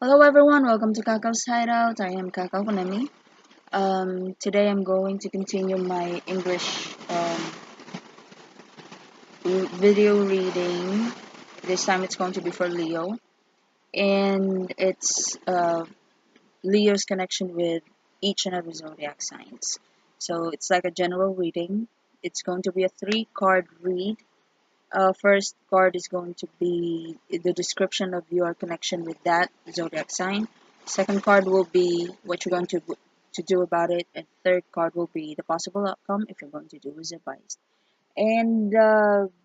Hello everyone, welcome to KAKAU'S Hideout. I am KAKAU'S. Today I'm going to continue my English video reading. This time it's going to be for Leo, and it's Leo's connection with each and every zodiac signs. So it's like a general reading. It's going to be a 3-card read. First card is going to be the description of your connection with that zodiac sign. Second card will be what you're going to do about it, and third card will be the possible outcome if you're going to do as advised. And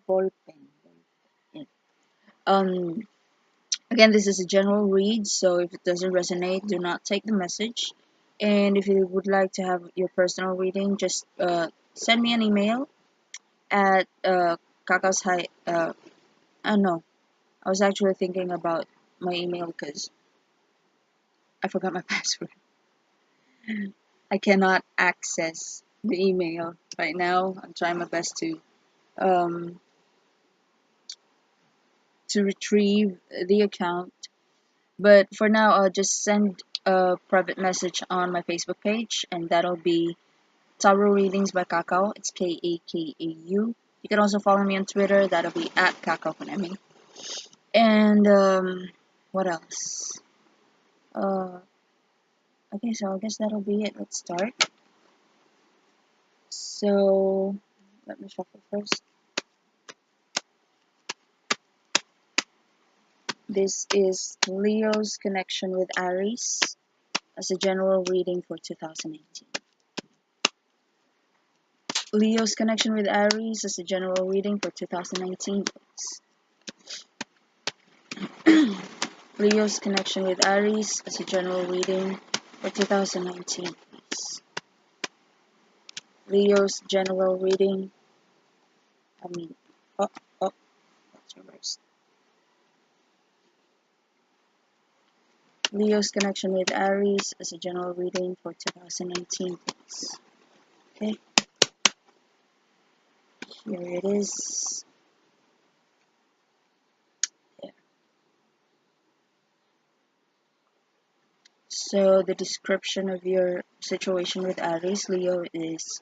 ball pen. Yeah. Um, Again, this is a general read, so if it doesn't resonate, do not take the message. And if you would like to have your personal reading, just send me an email at Kakau's Hi. No, I was actually thinking about my email because I forgot my password. I cannot access the email right now. I'm trying my best um, to retrieve the account, but for now, I'll just send a private message on my Facebook page, and that'll be Tarot Readings by Kakao. It's KAKAU. You can also follow me on Twitter. That'll be at Kakao'S. And what else? Okay, so I guess that'll be it. Let's start. So let me shuffle first. This is Leo's connection with Aries as a general reading for 2018. Leo's connection with Aries as a general reading for 2019, please. Leo's connection with Aries as a general reading for 2019, please. Leo's general reading. That's reversed. Leo's connection with Aries as a general reading for 2019, please. Okay, here it is. There. So the description of your situation with Aries, Leo, is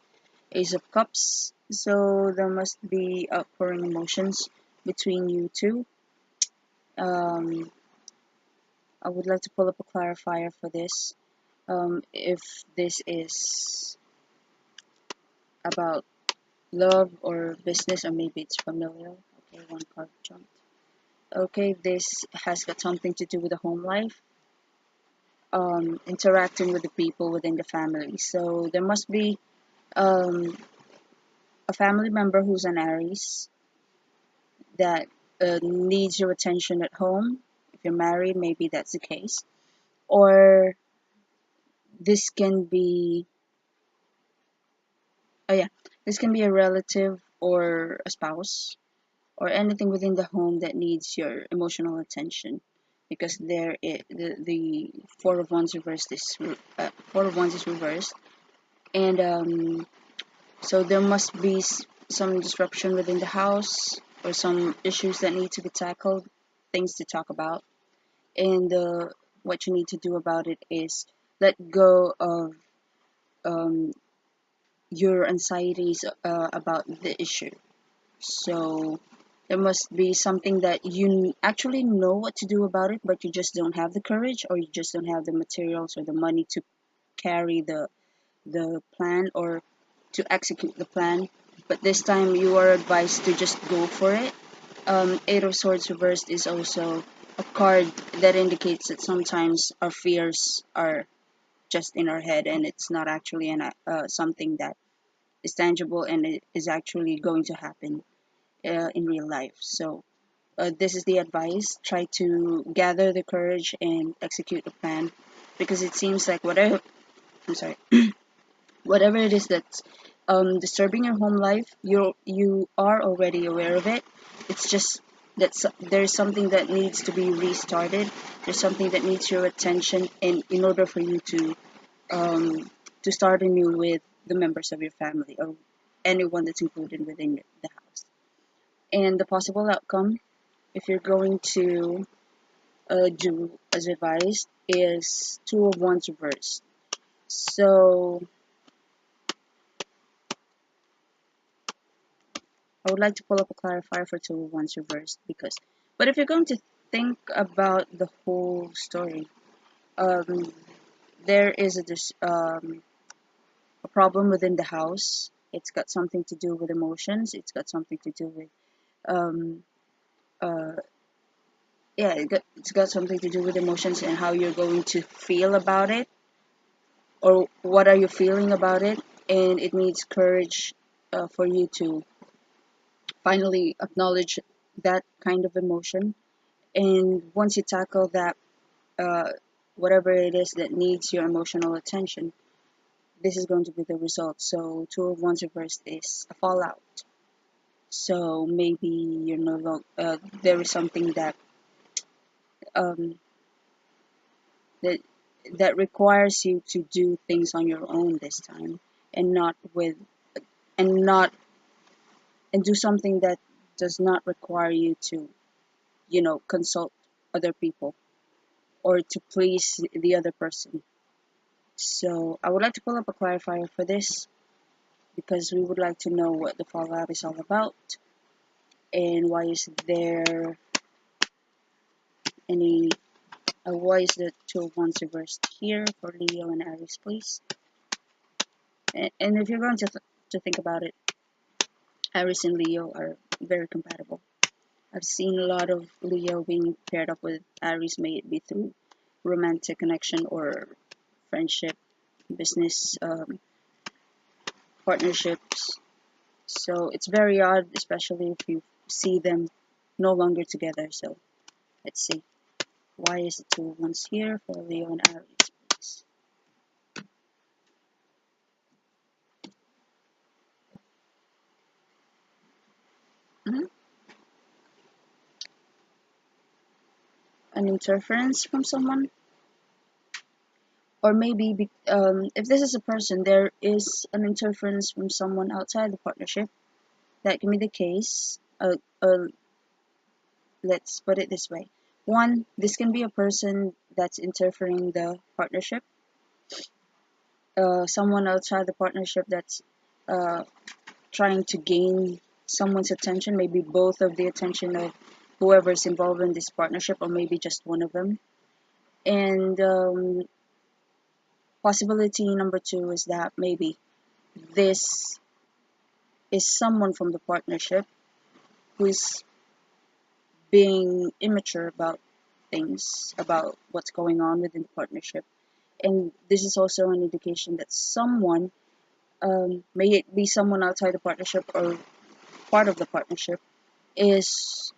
Ace of Cups. So there must be outpouring emotions between you two. I would like to pull up a clarifier for this. If this is about love or business, or maybe it's familial. Okay, one card jumped. Okay, this has got something to do with the home life, interacting with the people within the family. So there must be a family member who's an Aries that needs your attention at home. If you're married, maybe that's the case. Or this can be, oh yeah, this can be a relative or a spouse or anything within the home that needs your emotional attention, because the Four of Wands reversed is Four of Wands is reversed, and so there must be some disruption within the house or some issues that need to be tackled, things to talk about, and what you need to do about it is let go of um, your anxieties about the issue. So there must be something that you actually know what to do about it, but you just don't have the courage, or you just don't have the materials or the money to carry the plan or to execute the plan. But this time you are advised to just go for it. Eight of Swords reversed is also a card that indicates that sometimes our fears are just in our head, and it's not actually something that is tangible and it is actually going to happen in real life. So this is the advice. Try to gather the courage and execute the plan, because it seems like I'm sorry, whatever it is that's disturbing your home life, you are already aware of it. It's just that there's something that needs to be restarted. There's something that needs your attention, and in order for you to start anew with the members of your family or anyone that's included within the house. And the possible outcome, if you're going to do as advised is Two of Wands reversed. So I would like to pull up a clarifier for Two of Wands reversed because, but if you're going to think about the whole story, um, there is a problem within the house. It's got something to do with emotions. It's got something to do with um, uh, yeah, it's got something to do with emotions and how you're going to feel about it, or what are you feeling about it, and it needs courage for you to finally acknowledge that kind of emotion. And once you tackle that, uh, whatever it is that needs your emotional attention, this is going to be the result. So Two of Wands reversed is a fallout. So maybe you're no longer there is something um, that that requires you to do things on your own this time, and not with and not and do something that does not require you to, consult other people or to please the other person. So I would like to pull up a clarifier for this because we would like to know what the fallout is all about, and any why is the Two of Wands reversed here for Leo and Aries, please. And if you're going to think about it, Aries and Leo are very compatible. I've seen a lot of Leo being paired up with Aries, may it be through romantic connection or friendship, business, partnerships. So it's very odd, especially if you see them no longer together. So let's see. Why is the Two of Wands here for Leo and Aries, please? Mhm. An interference from someone, or maybe if this is a person, there is an interference from someone outside the partnership. That can be the case. Let's put it this way. One, this can be a person that's interfering the partnership. Someone outside the partnership that's uh, trying to gain someone's attention, maybe both of the attention of whoever's involved in this partnership, or maybe just one of them. And possibility number two is that maybe this is someone from the partnership who's being immature about things, about what's going on within the partnership. And this is also an indication that someone, may it be someone outside the partnership or part of the partnership, is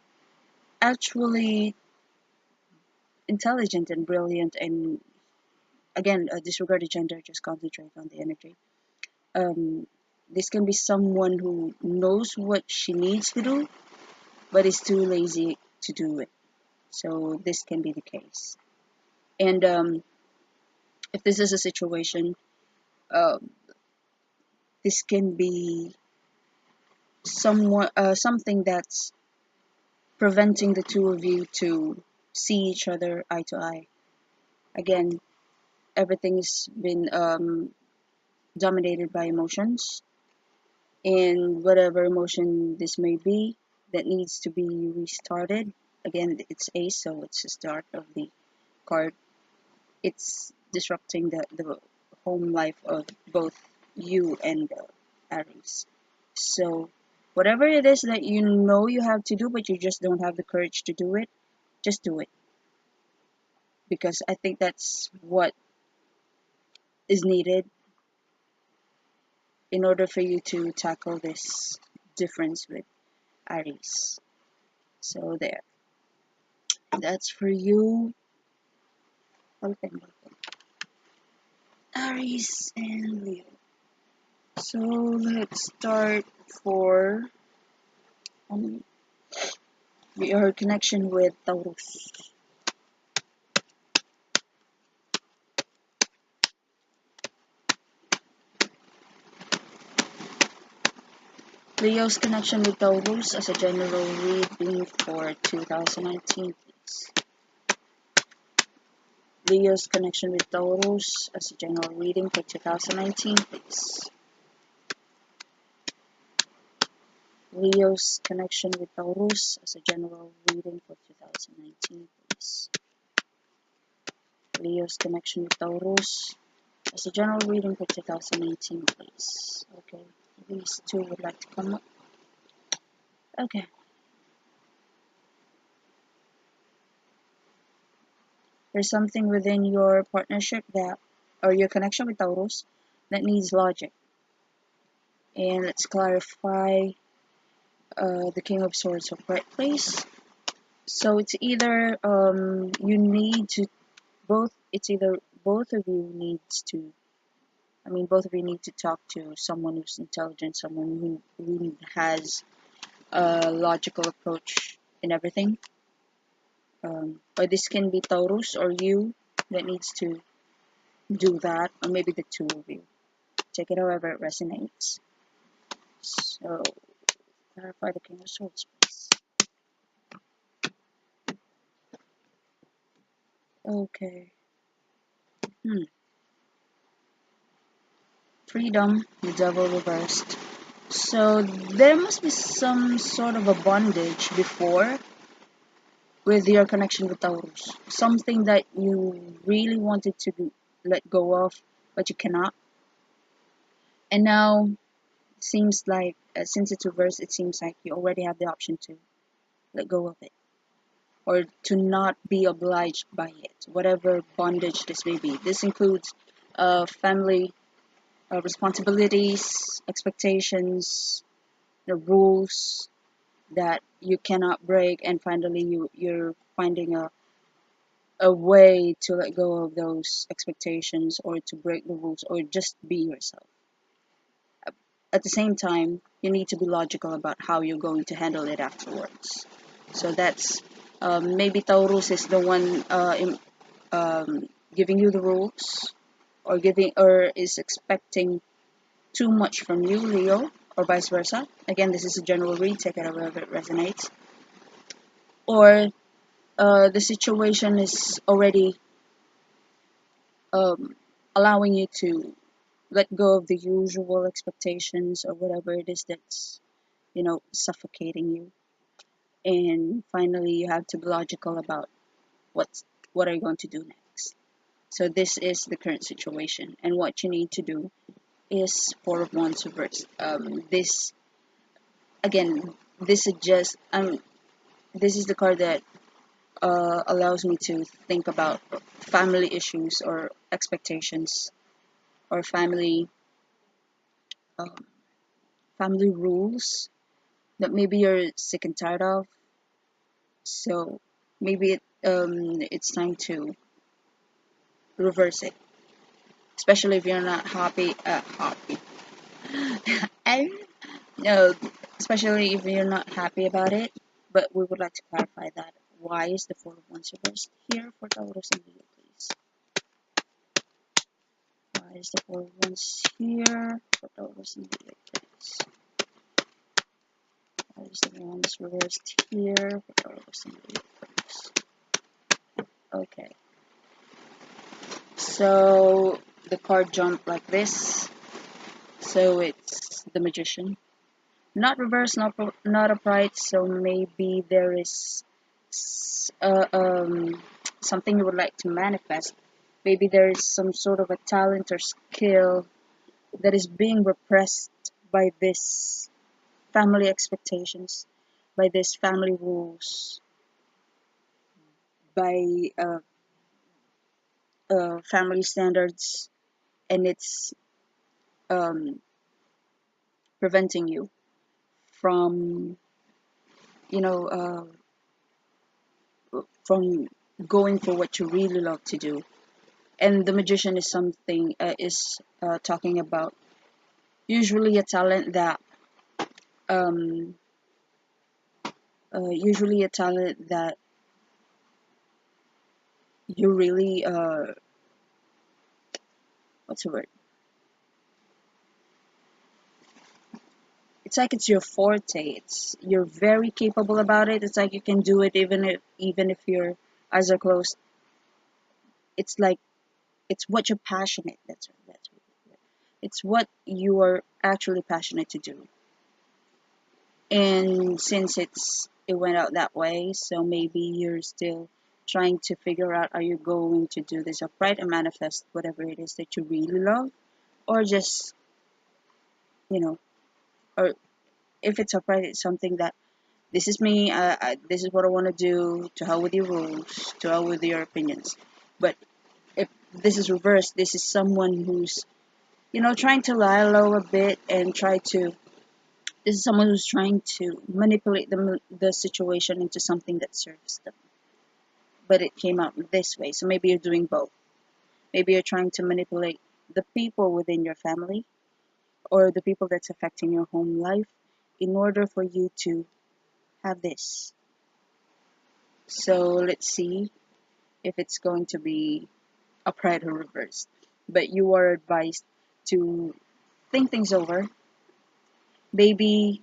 actually intelligent and brilliant. And again, disregard the gender, just concentrate on the energy. Um, this can be someone who knows what she needs to do, but is too lazy to do it. So this can be the case. And if this is a situation, uh, this can be something that's preventing the two of you to see each other eye to eye. Again, everything's been dominated by emotions, and whatever emotion this may be that needs to be restarted. Again, it's Ace, so it's the start of the card. It's disrupting the home life of both you and Aries. So whatever it is that you know you have to do, but you just don't have the courage to do it, just do it. Because I think that's what is needed in order for you to tackle this difference with Aries. So there. That's for you. Open. Aries and Leo. So let's start for um, your connection with Taurus. Leo's connection with Taurus as a general reading for 2019, please. Leo's connection with Taurus as a general reading for 2019, please. Leo's connection with Taurus as a general reading for 2019, please. Leo's connection with Taurus as a general reading for 2018, please. Okay, these two would like to come up. Okay. There's something within your partnership that, or your connection with Taurus, that needs logic. And let's clarify the King of Swords upright, please. So it's either you need to both. It's either both of you needs to. I mean, both of you need to talk to someone who's intelligent, someone who really has a logical approach in everything. Or this can be Taurus or you that needs to do that, or maybe the two of you. Take it however it resonates. So, clarify the King of Swords, please. Okay. Freedom, the Devil reversed. So, there must be some sort of a bondage before with your connection with Taurus. Something that you really wanted to let go of, but you cannot. And now, it seems like, since it's reversed, it seems like you already have the option to let go of it, or to not be obliged by it, whatever bondage this may be. This includes family responsibilities, expectations, the rules that you cannot break, and finally you're finding a way to let go of those expectations, or to break the rules, or just be yourself. At the same time, you need to be logical about how you're going to handle it afterwards. So that's maybe Taurus is the one giving you the rules, or is expecting too much from you, Leo, or vice versa. Again, this is a general read, take it however it resonates. Or the situation is already allowing you to let go of the usual expectations, or whatever it is that's, suffocating you. And finally, you have to be logical about what are you going to do next. So this is the current situation, and what you need to do is Four of Wands reversed. This again, this is just this is the card that allows me to think about family issues, or expectations, or um, family rules that maybe you're sick and tired of. So maybe it's time to reverse it, especially if you're not happy. I no, especially if you're not happy about it. But we would like to clarify that. Why is the Four of Wands reversed here for Taurus and Leo, please? Why is the Four of Wands here for Taurus and Leo, please? Why is the Wands reversed here for Taurus and Leo, please? Okay. So the card jumped like this. So it's the Magician. Not reversed, not upright. So maybe there is something you would like to manifest. Maybe there is some sort of a talent or skill that is being repressed by this family expectations, by this family rules, by family standards, and it's um, preventing you from, from going for what you really love to do. And the Magician is something talking about usually a talent that um, you really what's the word? It's like it's your forte. You're very capable about it. It's like you can do it even if your eyes are closed. it's like it's what you're passionate. That's it's what you are actually passionate to do. And since it went out that way, so maybe you're still trying to figure out, are you going to do this upright and manifest whatever it is that you really love, or just, you know, or if it's upright, it's something that this is me, this is what I want to do, to hell with your rules, to hell with your opinions. But if this is reversed, this is someone who's, trying to lie low a bit and this is someone who's trying to manipulate the situation into something that serves them. But it came out this way. So maybe you're doing both. Maybe you're trying to manipulate the people within your family or the people that's affecting your home life in order for you to have this. So let's see if it's going to be upright or reversed. But you are advised to think things over. Maybe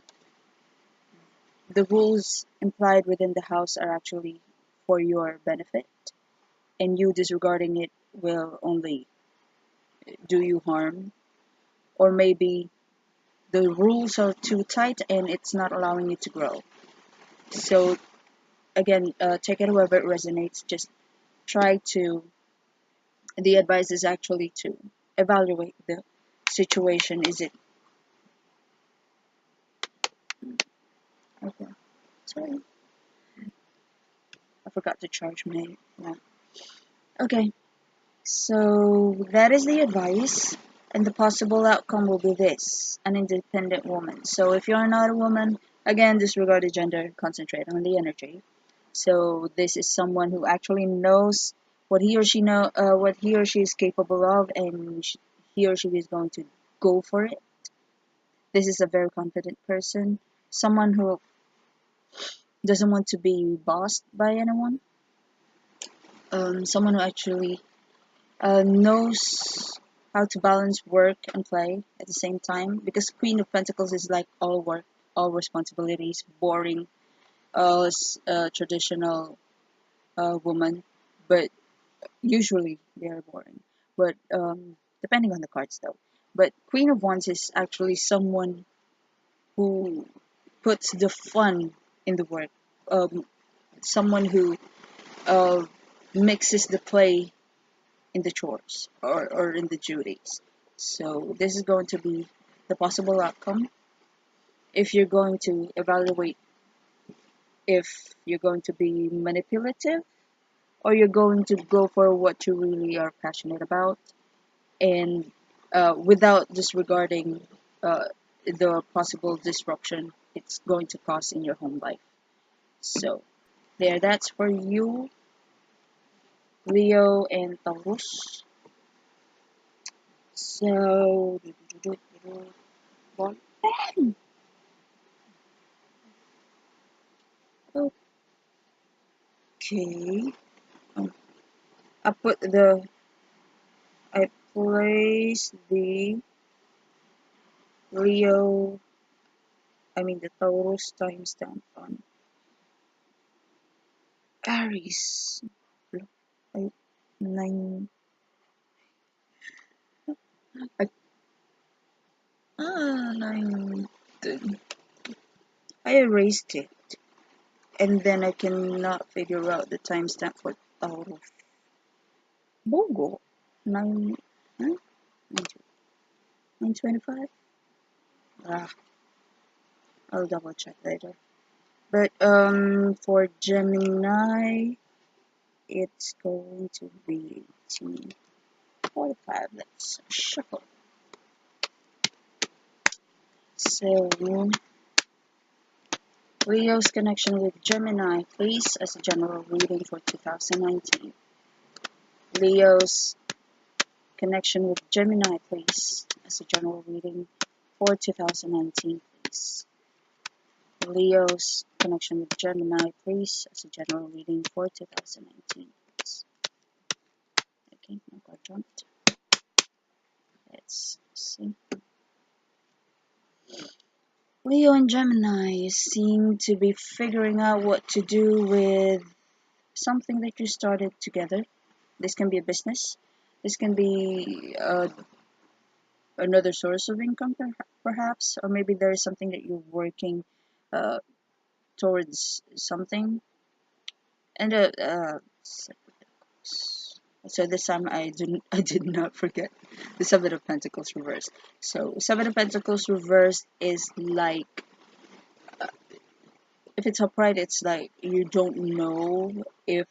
the rules implied within the house are actually for your benefit, and you disregarding it will only do you harm. Or maybe the rules are too tight and it's not allowing you to grow. So again, take it however it resonates. Just try to, the advice is actually to evaluate the situation. Is it, okay, sorry, I forgot to charge my lamp. Okay, so that is the advice, and the possible outcome will be this: an independent woman. So if you're not a woman, again, disregard the gender, concentrate on the energy. So this is someone who actually knows what he or she is capable of, and he or she is going to go for it. This is a very confident person, someone who doesn't want to be bossed by anyone, someone who actually knows how to balance work and play at the same time. Because Queen of Pentacles is like all work, all responsibilities, boring, traditional woman, but usually they are boring. But depending on the cards though. But Queen of Wands is actually someone who puts the fun in the work. Someone who uh, mixes the play in the chores or in the duties. So this is going to be the possible outcome. If you're going to evaluate if you're going to be manipulative or you're going to go for what you really are passionate about, and without disregarding the possible disruption it's going to cause in your home life. So there, that's for you, Leo and Taurus. So okay, um, I put the I place the Leo, the Taurus timestamp on Aries. I, 9. I, 9. I erased it, and then I cannot figure out the timestamp for Taurus. VIRGO 9, huh? 9:25. I'll double check later. But for Gemini, it's going to be 18:45. Let's shuffle. So Leo's connection with Gemini, please, as a general reading for 2019. Leo's connection with Gemini, please, as a general reading for 2019, please. Leo's connection with Gemini, please, as a general reading for 2019, please. Okay, my card jumped. Let's see. Leo and Gemini seem to be figuring out what to do with something that you started together. This can be a business. This can be another source of income, perhaps, or maybe there is something that you're working uh, towards something. And so this time I did not forget the Seven of Pentacles reversed. So Seven of Pentacles reversed is like, if it's upright, it's like you don't know if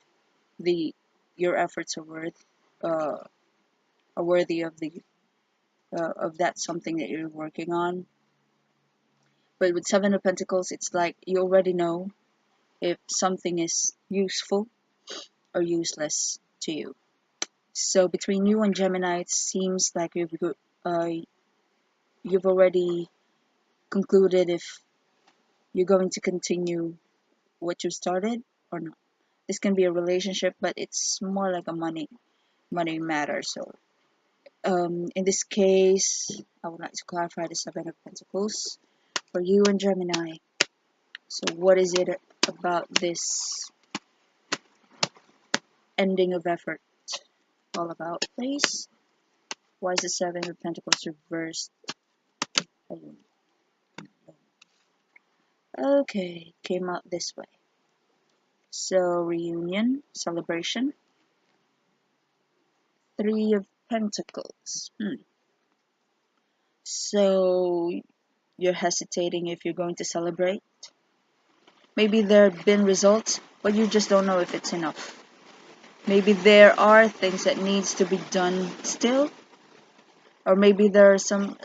the your efforts uh, are worthy of that something that you're working on. But with Seven of Pentacles, it's like you already know if something is useful or useless to you. So between you and Gemini, it seems like you've already concluded if you're going to continue what you started or not. This can be a relationship, but it's more like a money matter. So in this case, I would like to clarify the Seven of Pentacles for you and Gemini. So what is it about this ending of effort all about, please? Why is the Seven of Pentacles reversed? Okay, came out this way. So reunion, celebration, Three of Pentacles. So you're hesitating if you're going to celebrate. Maybe there have been results, but you just don't know if it's enough. Maybe there are things that needs to be done still, or maybe there are some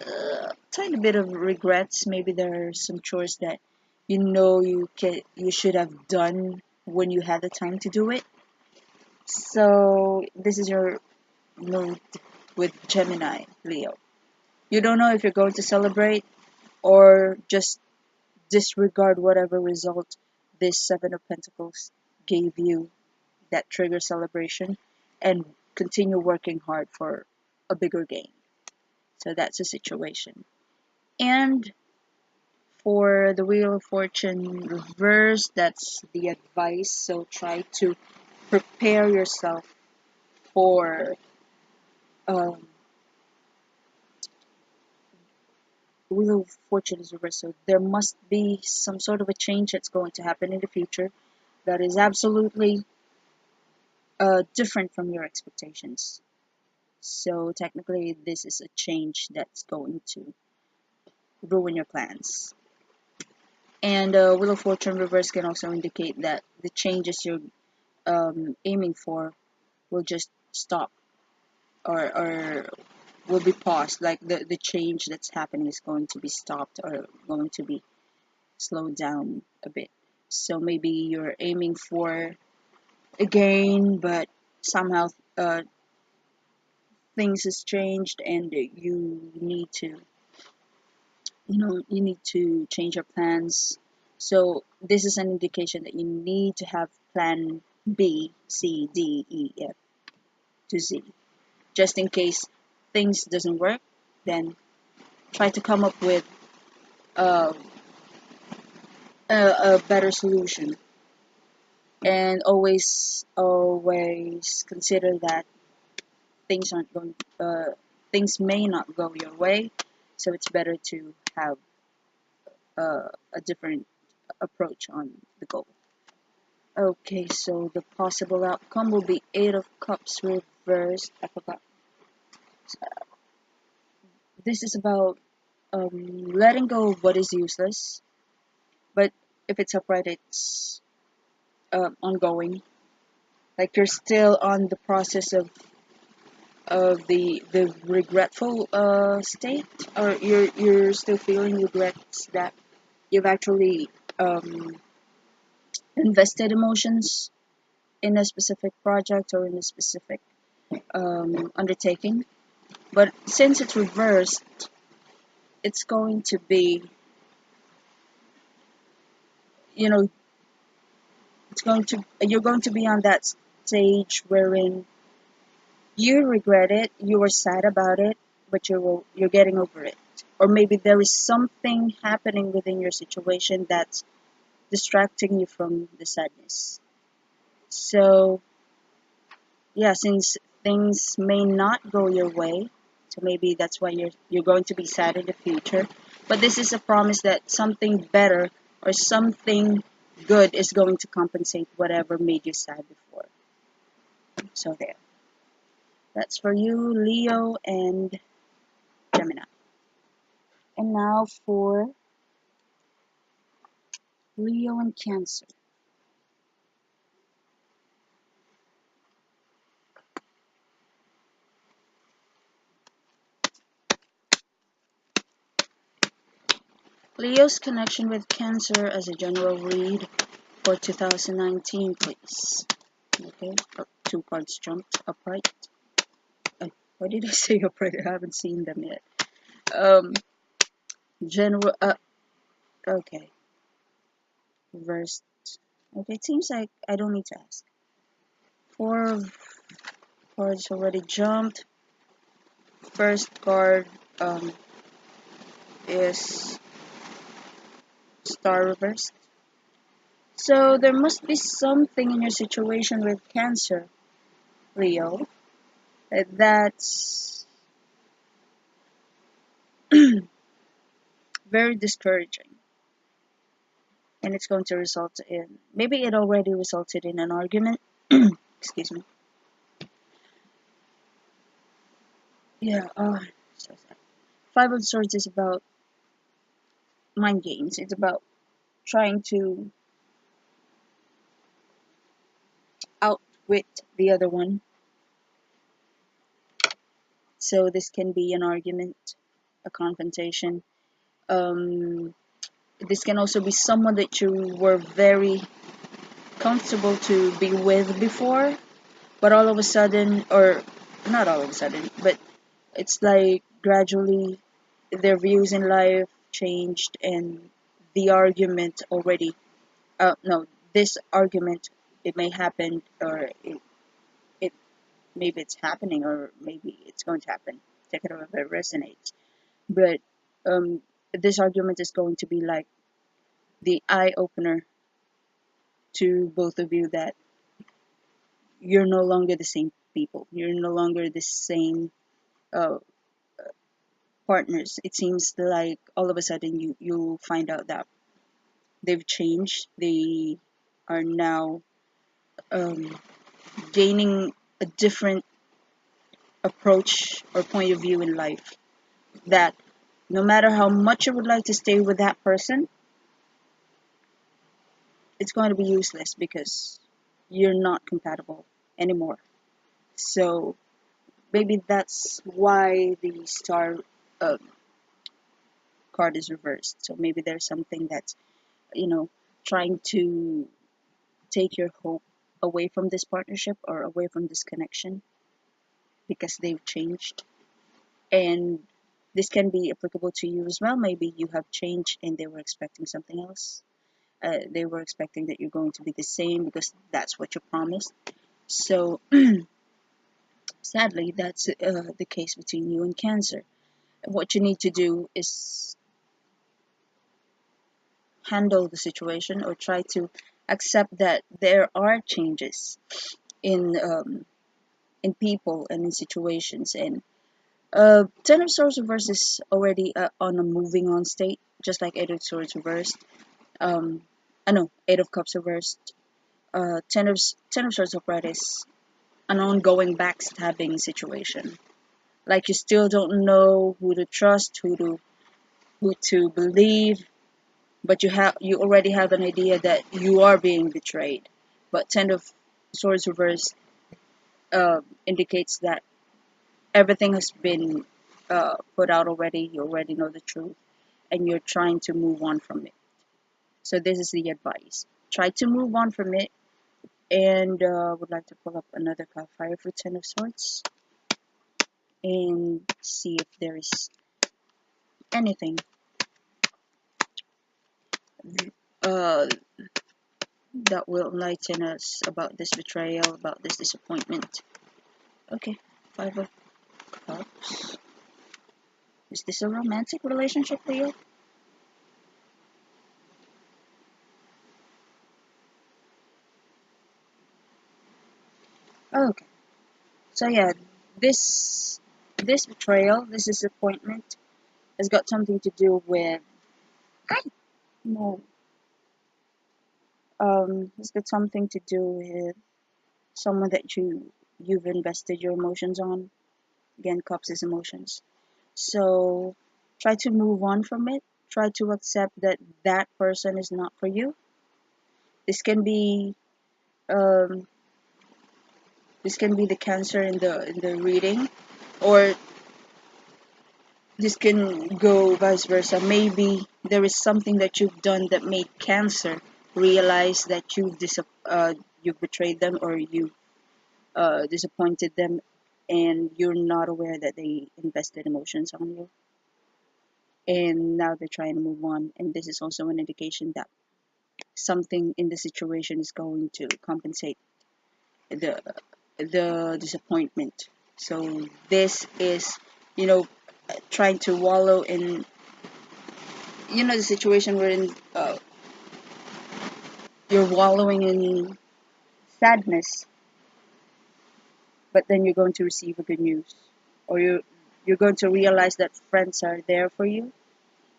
tiny bit of regrets. Maybe there are some chores that you should have done when you had the time to do it. So this is your mood with Gemini, Leo. You don't know if you're going to celebrate or just disregard whatever result this Seven of Pentacles gave you that trigger celebration and continue working hard for a bigger gain. So that's the situation. And for the Wheel of Fortune reverse, that's the advice. So try to prepare yourself for um, Wheel of Fortune is reversed. So there must be some sort of a change that's going to happen in the future that is absolutely different from your expectations. So technically, this is a change that's going to ruin your plans. And Wheel of Fortune reverse can also indicate that the changes you're aiming for will just stop or will be paused. Like the change that's happening is going to be stopped or going to be slowed down a bit. So maybe you're aiming for a gain, but somehow things has changed and you need to change your plans. So this is an indication that you need to have plan B, C, D, E, F to Z. Just in case things doesn't work, then try to come up with uh, a better solution. And always consider that things aren't going, things may not go your way. So it's better to have a different approach on the goal. Okay, so the possible outcome will be Eight of Cups reversed. I forgot. This is about letting go of what is useless, but if it's upright, it's ongoing. Like you're still on the process of the regretful state, or you're still feeling regrets that you've actually invested emotions in a specific project or in a specific undertaking. But since it's reversed, it's going to be, you know, you're going to be on that stage wherein you regret it, you were sad about it, but you're getting over it. Or maybe there is something happening within your situation that's distracting you from the sadness. So yeah, since things may not go your way, so maybe that's why you're going to be sad in the future. But this is a promise that something better or something good is going to compensate whatever made you sad before. So there. That's for you, Leo and Gemini. And now for Leo and Cancer. Leo's connection with Cancer as a general read for 2019, please. Okay, oh, two cards jumped upright. Why did I say upright? I haven't seen them yet. General. Okay. Reversed. Okay, it seems like I don't need to ask. Four cards already jumped. First card is Star reversed. So there must be something in your situation with Cancer, Leo, that's very discouraging. And it's going to result in, maybe it already resulted in an argument. Excuse me. Yeah, so sad. Five of Swords is about mind games. It's about trying to outwit the other one. So this can be an argument, a confrontation. Um, this can also be someone that you were very comfortable to be with before, but all of a sudden, or not all of a sudden, but it's like gradually their views in life changed and the argument already, no, this argument, it may happen, or it maybe it's happening, or maybe it's going to happen, take it or if it resonates, but um, this argument is going to be like the eye opener to both of you that you're no longer the same people, you're no longer the same uh, partners. It seems like all of a sudden you find out that they've changed. They are now um, gaining a different approach or point of view in life. That no matter how much you would like to stay with that person, it's going to be useless because you're not compatible anymore. So maybe that's why the star uh, card is reversed. So maybe there's something that's, you know, trying to take your hope away from this partnership or away from this connection because they've changed. And this can be applicable to you as well. Maybe you have changed and they were expecting something else. They were expecting that you're going to be the same because that's what you promised. So sadly, that's the case between you and Cancer. What you need to do is handle the situation or try to accept that there are changes in people and in situations. And Ten of Swords reversed is already on a moving on state, just like Eight of Swords reversed. I know Eight of Cups reversed. Ten of Swords upright is an ongoing backstabbing situation. Like you still don't know who to trust, who to believe, but you already have an idea that you are being betrayed. But Ten of Swords reversed indicates that everything has been put out already. You already know the truth, and you're trying to move on from it. So this is the advice: try to move on from it. And would like to pull up another card fire for Ten of Swords and see if there is anything uh, that will enlighten us about this betrayal, about this disappointment. Okay, Five of Cups. Is this a romantic relationship, Leo? Okay. So yeah, this betrayal, this disappointment, has got something to do with no, it's got something to do with someone that you've invested your emotions on. Again, cups is emotions. So try to move on from it. Try to accept that that person is not for you. This can be um, this can be the Cancer in the reading, or this can go vice versa. Maybe there is something that you've done that made Cancer realize that you've betrayed them, or you disappointed them, and you're not aware that they invested emotions on you, and now they're trying to move on. And this is also an indication that something in the situation is going to compensate the disappointment. So this is, you know, trying to wallow in, the situation wherein you're wallowing in sadness, but then you're going to receive a good news, or you're going to realize that friends are there for you,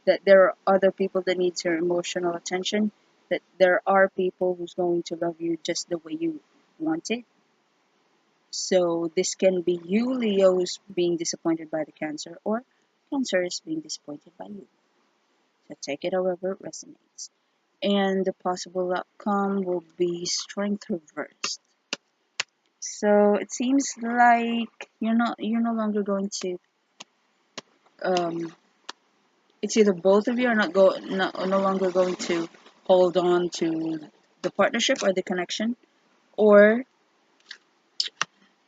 that there are other people that needs your emotional attention, that there are people who's going to love you just the way you want it. So this can be you, Leo's, being disappointed by the Cancer, or Cancer is being disappointed by you. So take it however it resonates. And the possible outcome will be Strength reversed. So it seems like you're no longer going to um, it's either both of you are no longer going to hold on to the partnership or the connection, or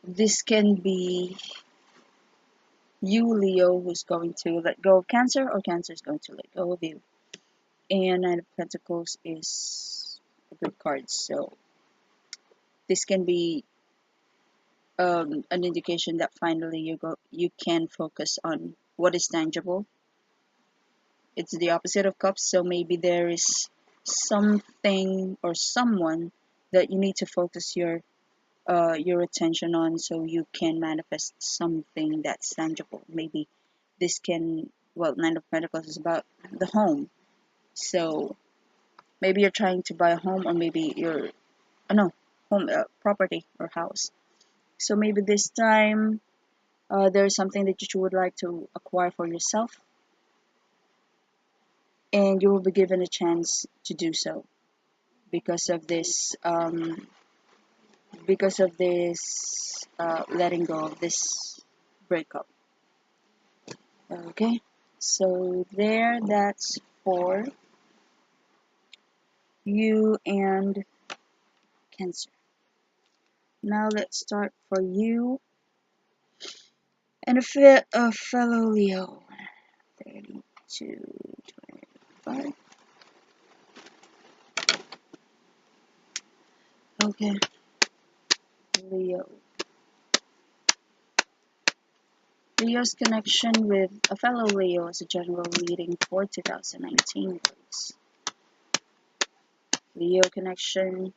this can be you, Leo, who's going to let go of Cancer, or Cancer is going to let go of you. And Nine of Pentacles is a good card, so this can be an indication that finally you can focus on what is tangible. It's the opposite of Cups, so maybe there is something or someone that you need to focus your attention on, so you can manifest something that's tangible. Maybe this can, well, Nine of Pentacles is about the home, so maybe you're trying to buy a home, or maybe you're no home, property or house. So maybe this time there's something that you would like to acquire for yourself, and you will be given a chance to do so because of this letting go of this breakup. Okay, so that's for you and Cancer. Now let's start for you and a fellow Leo. 32, 25. Okay, Leo. Leo's connection with a fellow Leo as a general reading for 2019, please. Leo connection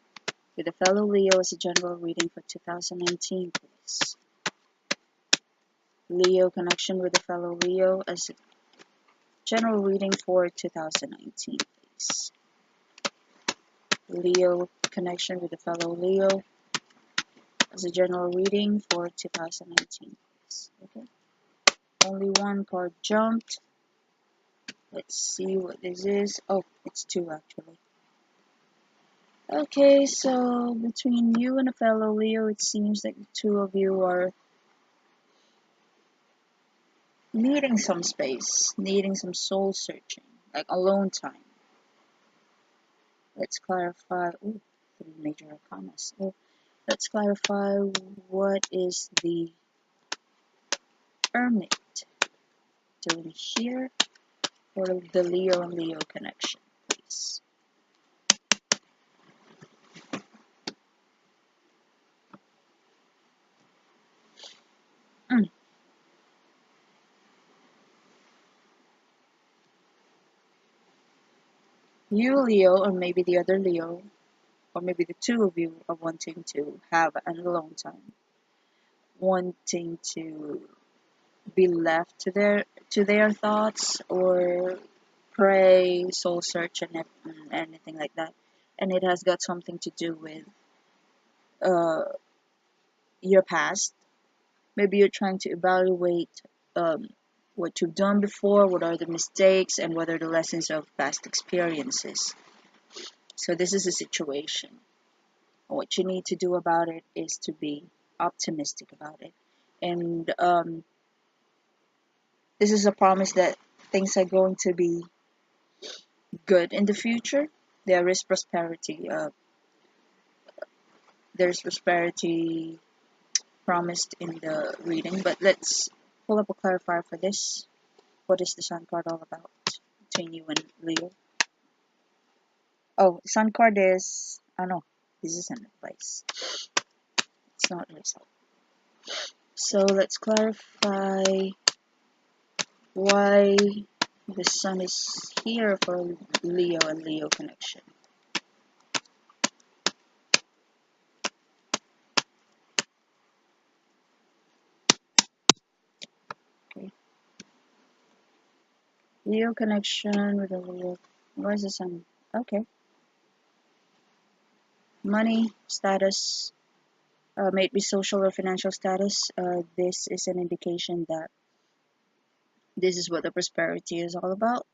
with a fellow Leo as a general reading for 2019, please. Leo connection with a fellow Leo as a general reading for 2019, please. Leo connection with a fellow Leo as a general reading for 2019, please. Okay. Only one card jumped. Let's see what this is. Oh, it's two actually. Okay, so between you and a fellow Leo, it seems like the two of you are needing some space, needing some soul searching, like alone time. Let's clarify. Ooh, three major arcana. So let's clarify, what is the Hermit doing here for the Leo and Leo connection, please. You, Leo, or maybe the other Leo, or maybe the two of you are wanting to have an alone time. wanting to be left to their thoughts, or pray, soul search, and anything like that. And it has got something to do with uh, your past. Maybe you're trying to evaluate um, what you've done before, what are the mistakes, and what are the lessons of past experiences. So this is a situation. What you need to do about it is to be optimistic about it. And this is a promise that things are going to be good in the future. There is prosperity. There's prosperity promised in the reading. But let's pull up a clarifier for this. What is the Sun card all about between you and Leo? Oh, the Sun card is... Oh no, this is an advice. It's not result. So let's clarify why the Sun is here for Leo and Leo connection. Okay. Leo connection with a Leo. Where's the Sun? Okay. Money, status, may it be social or financial status. This is an indication that this is what the prosperity is all about.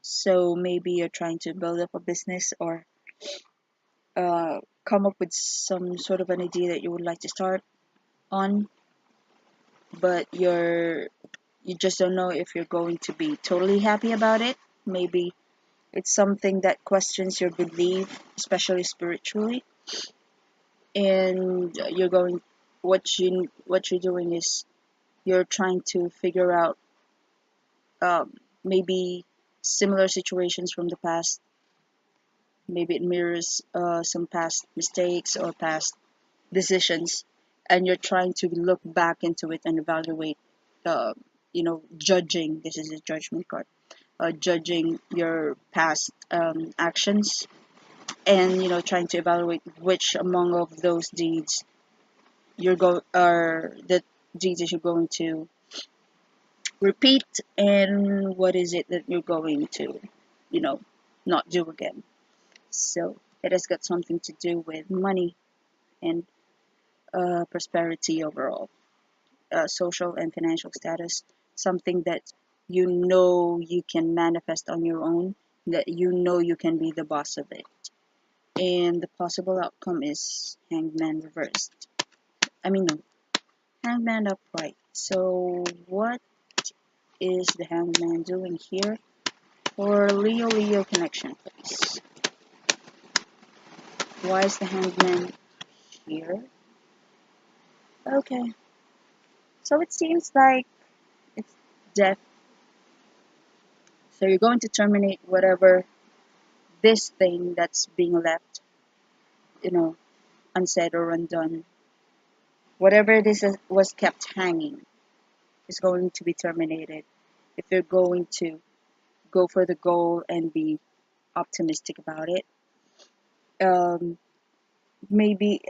So maybe you're trying to build up a business, or come up with some sort of an idea that you would like to start on, but you just don't know if you're going to be totally happy about it. Maybe it's something that questions your belief, especially spiritually, and what you're doing is you're trying to figure out maybe similar situations from the past. Maybe it mirrors some past mistakes or past decisions, and you're trying to look back into it and evaluate, uh, judging. This is a judgment card. Judging your past actions, and trying to evaluate which among of those deeds are the deeds that you're going to repeat, and what is it that you're going to, you know, not do again. So it has got something to do with money and prosperity overall, social and financial status, something that you can manifest on your own, that you can be the boss of it. And the possible outcome is Hangman reversed. I mean, no, Hangman upright. So what is the Hangman doing here for Leo connection, please? Why is the Hangman here? Okay, so it seems like it's death. So you're going to terminate whatever this thing that's being left, you know, unsaid or undone. Whatever it is that was kept hanging is going to be terminated if you're going to go for the goal and be optimistic about it. Um, maybe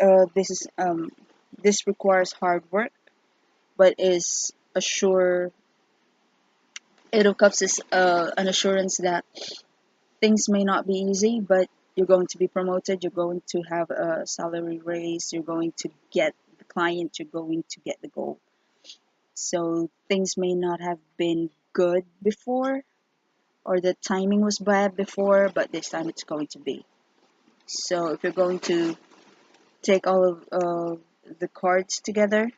this requires hard work, but is a sure Eight of Cups is an assurance that things may not be easy, but you're going to be promoted, you're going to have a salary raise, you're going to get the client, you're going to get the goal. So things may not have been good before, or the timing was bad before, but this time it's going to be. So if you're going to take all of the cards together,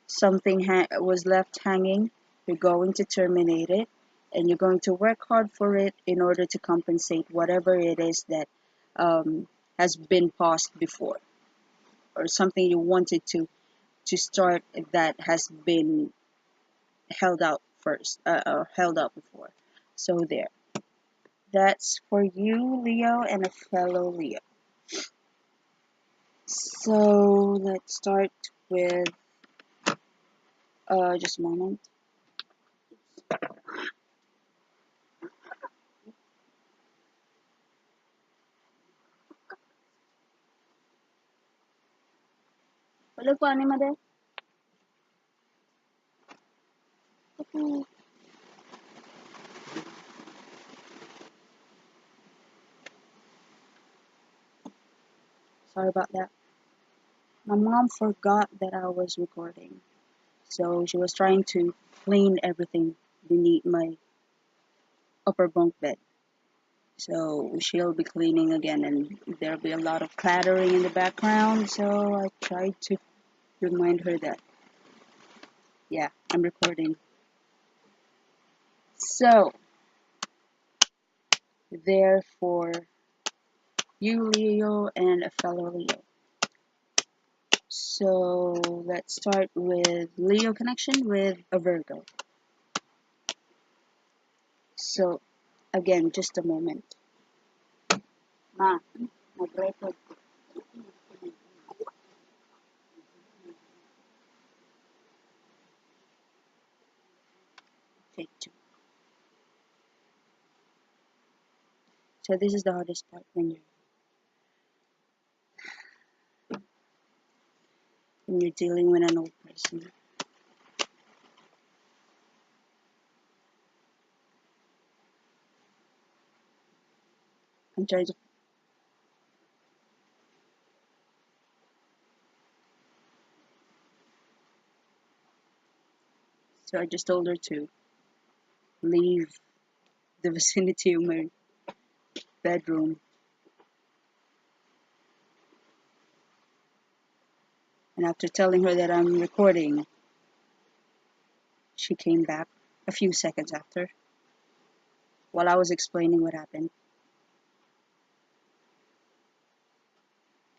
something was left hanging, you're going to terminate it, and you're going to work hard for it in order to compensate whatever it is that has been paused before, or something you wanted to start that has been held out first, or held out before. So there, that's for you, Leo, and a fellow Leo. So let's start with just a moment. Wala po, ano, mother? Sorry about that. My mom forgot that I was recording, so she was trying to clean everything beneath my upper bunk bed. So she'll be cleaning again, and there'll be a lot of clattering in the background. So I tried to remind her that, yeah, I'm recording. So, therefore, you Leo and a fellow Leo. So let's start with Leo connection with a Virgo. So again, just a moment. Ma, nag-record ko. Take two. So this is the hardest part when you're dealing with an old person. I'm trying to. So I just told her to leave the vicinity of my bedroom. And after telling her that I'm recording, she came back a few seconds after while I was explaining what happened.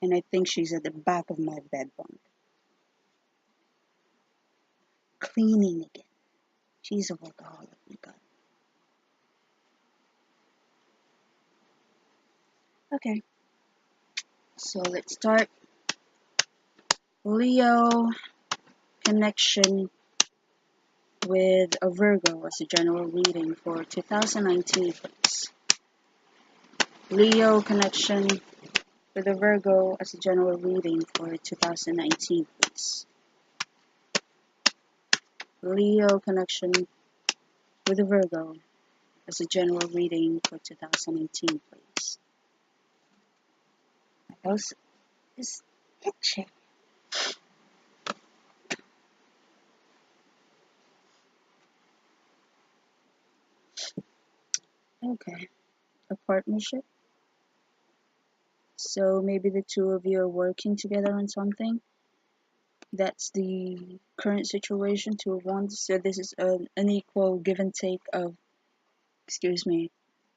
And I think she's at the back of my bed bunk, cleaning again. She's a workaholic, my God. Okay, so let's start. Leo connection with a Virgo as a general reading for 2019, please. Leo connection with a Virgo as a general reading for 2019, please. Leo connection with a Virgo as a general reading for 2018, please. My nose is itching. Okay, a partnership. So maybe the two of you are working together on something. That's the current situation, two of wands. So this is an equal give and take of, excuse me,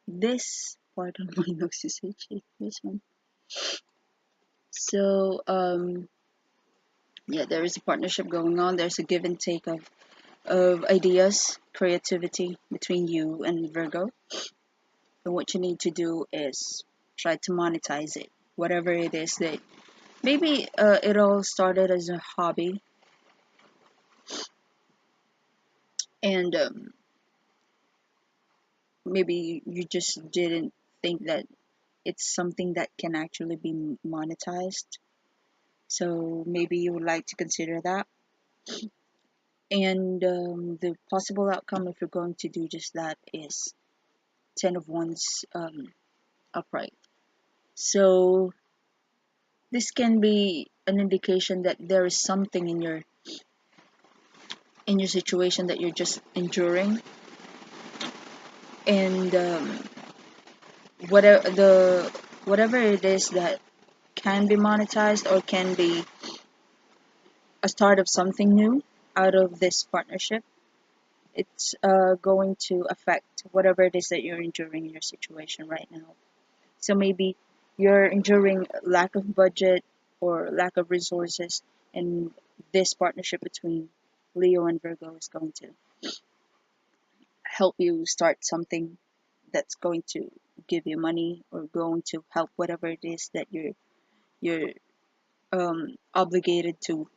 this part of my nose is itchy, this one. So, yeah, there is a partnership going on. There's a give and take of ideas, creativity between you and Virgo. And what you need to do is try to monetize it. Whatever it is that maybe it all started as a hobby, and maybe you just didn't think that it's something that can actually be monetized. So maybe you would like to consider that. And the possible outcome if you're going to do just that is Ten of Wands upright. So this can be an indication that there is something in your situation that you're just enduring, and whatever it is that can be monetized or can be a start of something new out of this partnership, it's going to affect whatever it is that you're enduring in your situation right now. So maybe you're enduring lack of budget or lack of resources, and this partnership between Leo and Virgo is going to help you start something that's going to give you money or going to help whatever it is that you're obligated to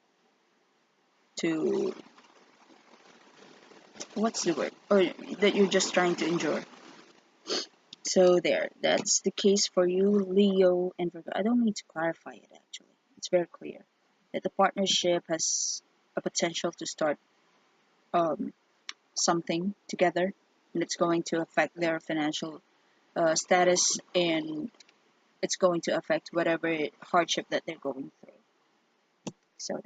what's the word, or that you're just trying to endure. So there, that's the case for you, Leo and Virgo. I don't need to clarify it actually. It's very clear that the partnership has a potential to start um, something together, and it's going to affect their financial status, and it's going to affect whatever hardship that they're going through. So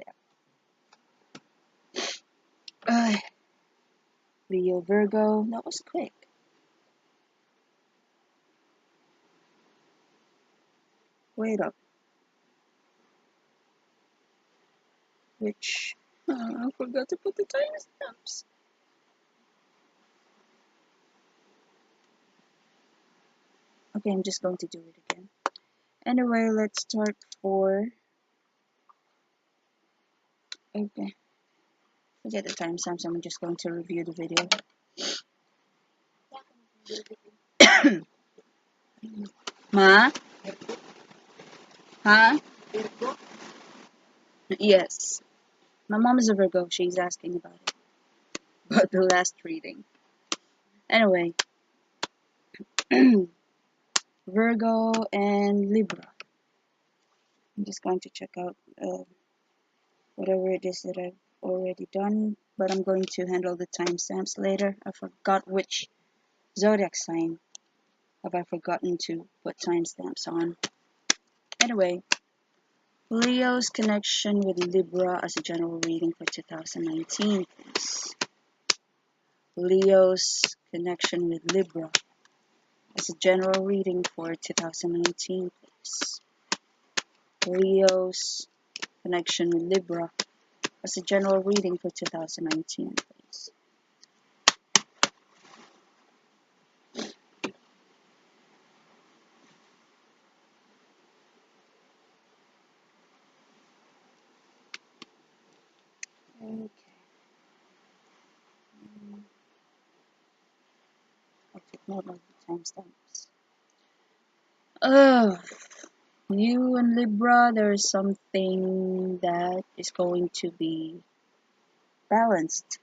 there. Leo, Virgo, that was quick. Wait up. Which, I forgot to put the timestamps. Okay, I'm just going to do it again. Anyway, let's start for, okay, forget the timestamps, I'm just going to review the video. Ma? Huh? Yes. My mom is a Virgo, she's asking about it. About the last reading. Anyway, Virgo and Libra. I'm just going to check out whatever it is that I've already done, but I'm going to handle the timestamps later. I forgot which zodiac sign have I forgotten to put timestamps on. Anyway, Leo's connection with Libra as a general reading for 2019, please. Leo's connection with Libra as a general reading for 2019, please. Leo's connection with Libra as a general reading for 2019, please. Okay. I'll take note of the timestamps. You and Libra, there is something that is going to be balanced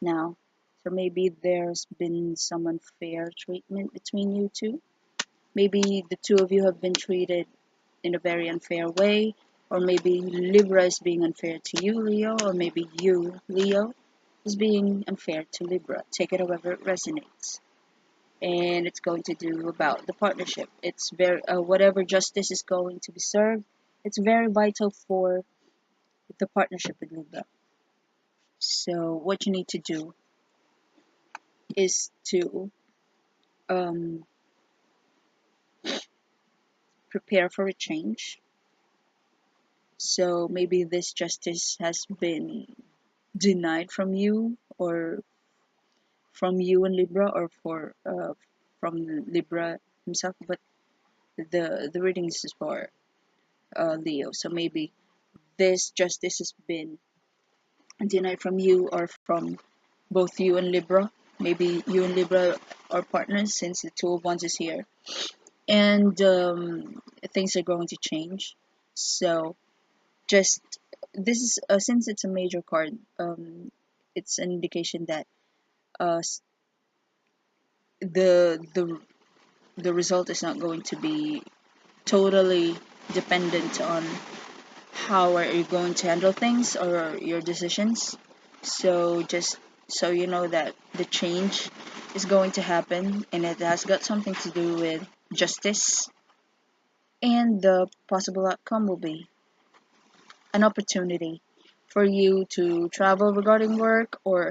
now. So maybe there's been some unfair treatment between you two. Maybe the two of you have been treated in a very unfair way, or maybe Libra is being unfair to you, Leo, or maybe you, Leo, is being unfair to Libra. Take it however it resonates. And it's going to do about the partnership. It's very whatever justice is going to be served. It's very vital for the partnership with Libra. So what you need to do is to prepare for a change. So maybe this justice has been denied from you, or from you and Libra, or from Libra himself. But the reading is for Leo. So maybe this justice has been denied from you or from both you and Libra. Maybe you and Libra are partners since the Two of Wands is here. And things are going to change. So just, this is, since it's a major card, it's an indication that the result is not going to be totally dependent on how are you going to handle things or your decisions. So just so you know that the change is going to happen, and it has got something to do with justice, and the possible outcome will be an opportunity for you to travel regarding work, or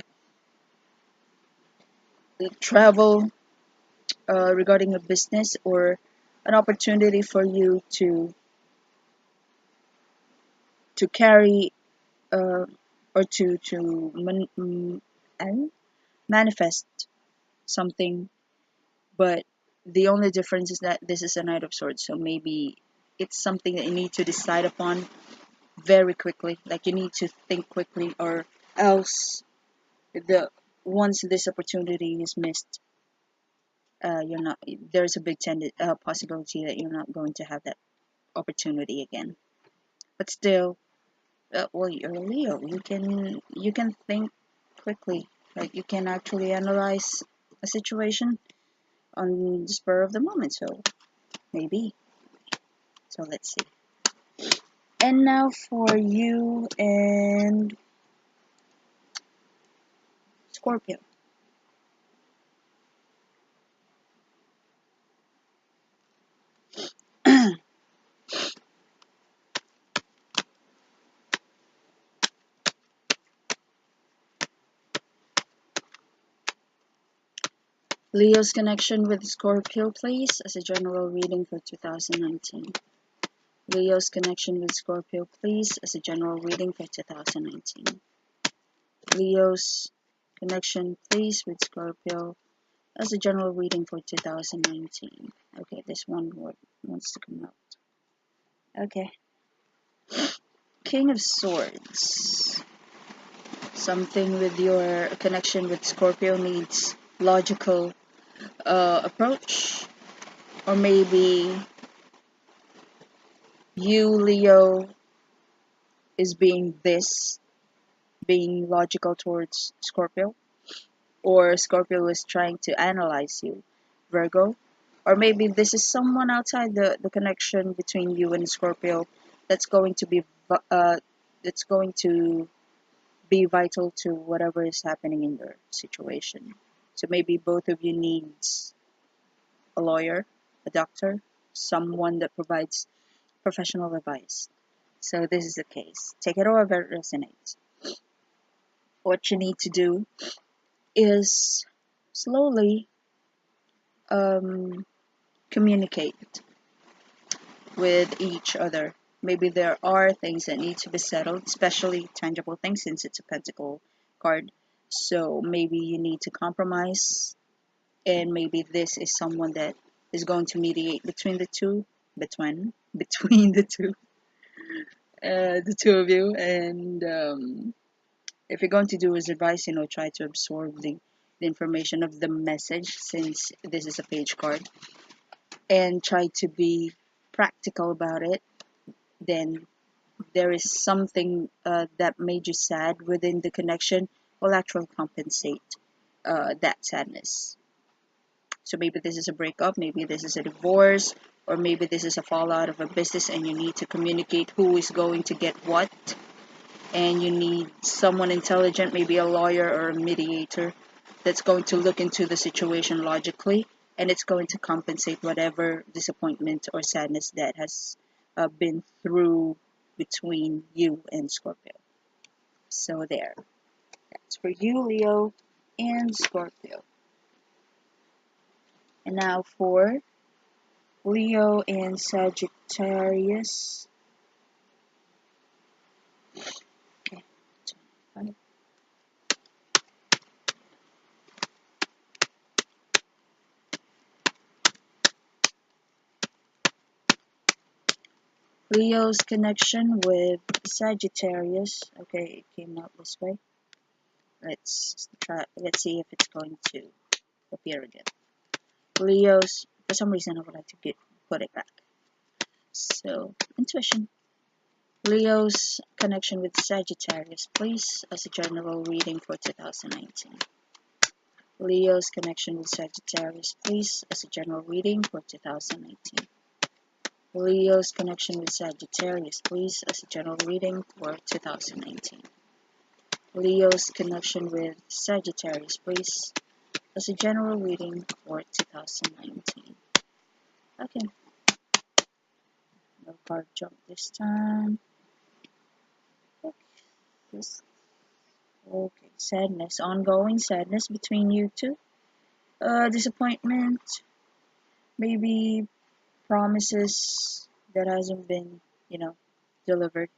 travel regarding a business, or an opportunity for you to carry or manifest something. But the only difference is that this is a Knight of Swords, so maybe it's something that you need to decide upon very quickly. Like, you need to think quickly, or else once this opportunity is missed, you're not, there's a big possibility that you're not going to have that opportunity again. But still, well, you're a Leo. You can think quickly. Like, you can actually analyze a situation on the spur of the moment. So maybe. So let's see. And now for you and Scorpio. Leo's connection with Scorpio, please, as a general reading for 2019. Leo's connection with Scorpio, please, as a general reading for 2019. Leo's connection, please, with Scorpio, as a general reading for 2019. Okay, this one wants to come out. Okay. King of Swords. Something with your connection with Scorpio needs logical approach, or maybe you, Leo, is being logical towards Scorpio, or Scorpio is trying to analyze you, Virgo, or maybe this is someone outside the connection between you and Scorpio that's going to be vital to whatever is happening in your situation. So maybe both of you needs a lawyer, a doctor, someone that provides professional advice. So this is the case. Take it or if it resonates. What you need to do is slowly communicate with each other. Maybe there are things that need to be settled, especially tangible things since it's a pentacle card. So maybe you need to compromise, and maybe this is someone that is going to mediate between the two, between the two of you. And if you're going to do his advice, try to absorb the information of the message, since this is a page card, and try to be practical about it. Then there is something that made you sad within the connection will actually compensate that sadness. So maybe this is a breakup, maybe this is a divorce, or maybe this is a fallout of a business and you need to communicate who is going to get what, and you need someone intelligent, maybe a lawyer or a mediator, that's going to look into the situation logically, and it's going to compensate whatever disappointment or sadness that has been through between you and Scorpio. So there. That's for you, Leo and Scorpio. And now for Leo and Sagittarius. Okay. Leo's connection with Sagittarius. Okay, it came out this way. Let's see if it's going to appear again. Leo's, for some reason I would like to put it back. So, intuition. Leo's connection with Sagittarius, please, as a general reading for 2019. Leo's connection with Sagittarius, please, as a general reading for 2019. Leo's connection with Sagittarius, please, as a general reading for 2019. Leo's connection with Sagittarius, please, as a general reading for 2019. Okay. No card jump this time. Okay. Sadness. Ongoing sadness between you two. Disappointment. Maybe promises that hasn't been, delivered.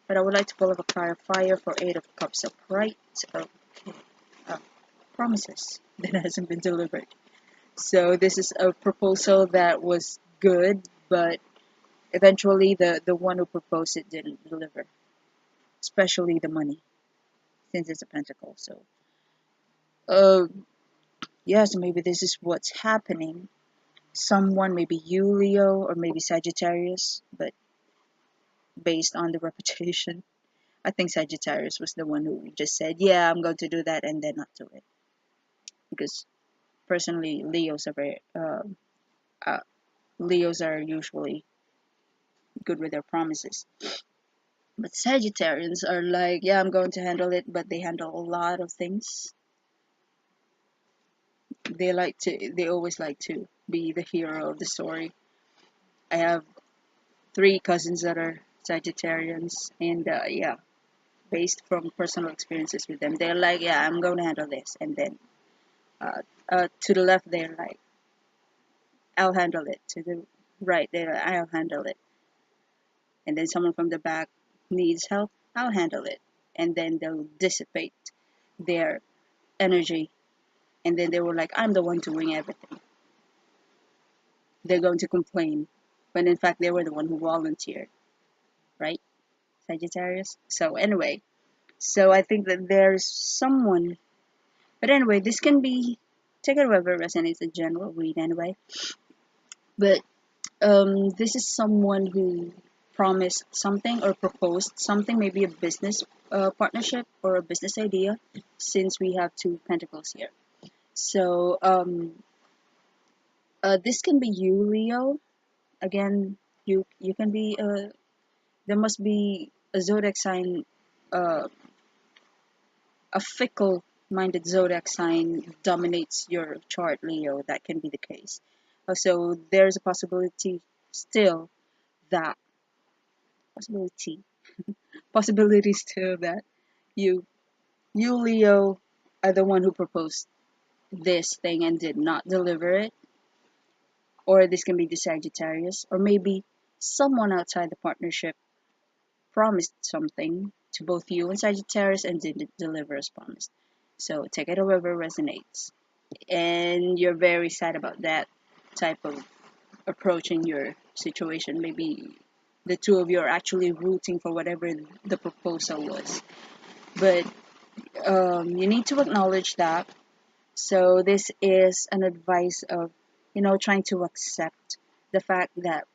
But I would like to pull up a clarifier for 8 of Cups upright. Okay. Promises that hasn't been delivered. So this is a proposal that was good, but eventually the one who proposed it didn't deliver. Especially the money, since it's a pentacle. So, so maybe this is what's happening. Someone, maybe you, Leo, or maybe Sagittarius, but based on the reputation, I think Sagittarius was the one who just said, yeah, I'm going to do that, and then not do it. Because personally, Leos are usually good with their promises. But Sagittarians are like, yeah, I'm going to handle it, but they handle a lot of things. They always like to be the hero of the story. I have three cousins that are Sagittarians, and yeah, based from personal experiences with them, they're like, yeah, I'm going to handle this, and then to the left, they're like, I'll handle it. To the right, they're like, I'll handle it, and then someone from the back needs help, I'll handle it, and then they'll dissipate their energy, and then they were like, I'm the one doing everything. They're going to complain, when in fact they were the one who volunteered, right, Sagittarius? So anyway, so I think that there's someone, but anyway, this can be, take it wherever it resonates, a general read anyway, but this is someone who promised something or proposed something, maybe a business partnership or a business idea, since we have two pentacles here. So this can be you, Leo. Again, you can be there must be a zodiac sign, uh, a fickle minded zodiac sign dominates your chart, Leo. That can be the case. So there's a possibility still that possibility possibility still that you you, Leo, are the one who proposed this thing and did not deliver it, or this can be the Sagittarius, or maybe someone outside the partnership promised something to both you and Sagittarius and didn't deliver as promised. So take it however resonates. And you're very sad about that type of approach in your situation. Maybe the two of you are actually rooting for whatever the proposal was. But you need to acknowledge that. So this is an advice of, trying to accept the fact that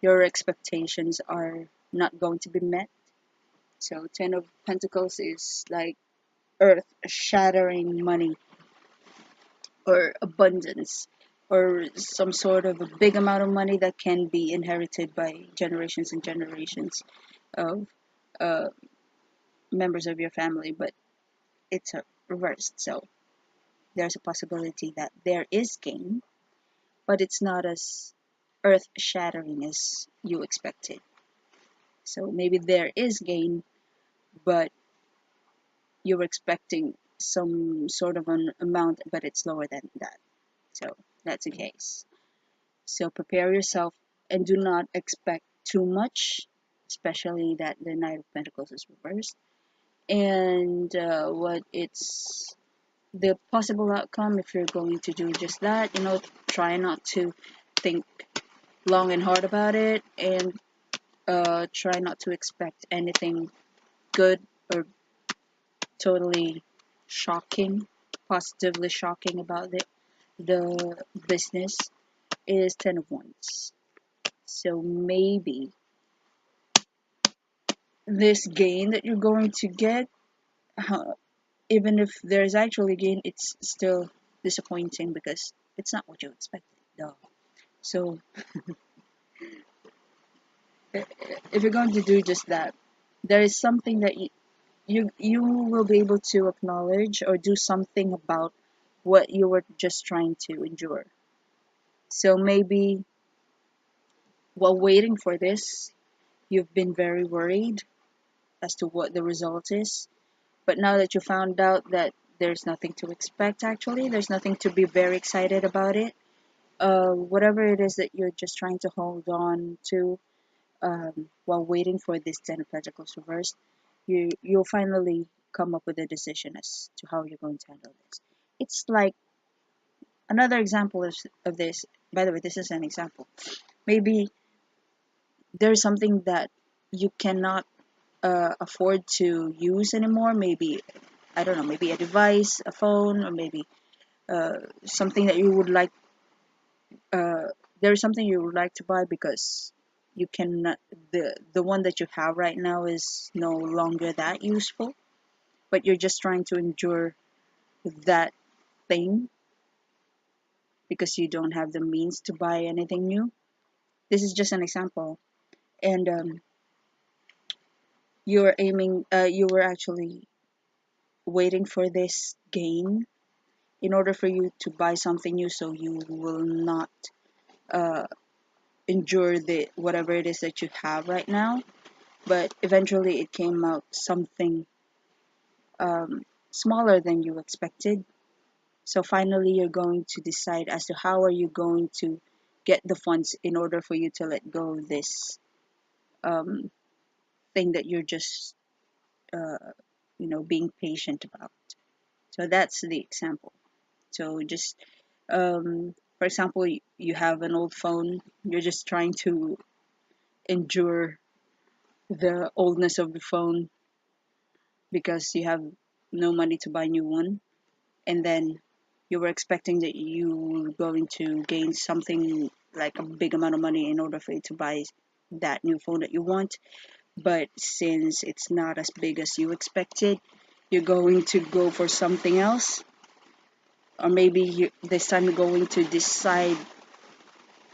your expectations are not going to be met. So Ten of Pentacles is like earth shattering money or abundance or some sort of a big amount of money that can be inherited by generations and generations of uh, members of your family, but it's reversed. So there's a possibility that there is gain, but it's not as earth shattering as you expected. So maybe there is gain, but you were expecting some sort of an amount, but it's lower than that. So that's the case. So prepare yourself and do not expect too much, especially that the Knight of Pentacles is reversed. And what it's the possible outcome if you're going to do just that, try not to think long and hard about it, and try not to expect anything good or totally shocking, positively shocking about it. The business is Ten of Wands. So maybe this gain that you're going to get, uh, even if there's actually gain, it's still disappointing because it's not what you expected, though. So if you're going to do just that, there is something that you will be able to acknowledge or do something about what you were just trying to endure. So maybe while waiting for this, you've been very worried as to what the result is. But now that you found out that there's nothing to expect, actually, there's nothing to be very excited about it. Whatever it is that you're just trying to hold on to while waiting for this Ten of Pentacles reversed, you'll finally come up with a decision as to how you're going to handle this. It's like another example of this. By the way, this is an example. Maybe there's something that you cannot afford to use anymore. Maybe, I don't know, maybe a device, a phone, or maybe something that you would like. Uh, there is something you would like to buy because you cannot. The one that you have right now is no longer that useful, but you're just trying to endure that thing because you don't have the means to buy anything new. This is just an example, and you're aiming. You were actually waiting for this gain, in order for you to buy something new, so you will not uh, endure the whatever it is that you have right now. But eventually it came out something smaller than you expected. So finally you're going to decide as to how are you going to get the funds in order for you to let go of this um, thing that you're just uh, being patient about. So that's the example. So just for example, you have an old phone, you're just trying to endure the oldness of the phone because you have no money to buy a new one, and then you were expecting that you were going to gain something like a big amount of money in order for you to buy that new phone that you want. But since it's not as big as you expected, you're going to go for something else, or maybe this time you're going to decide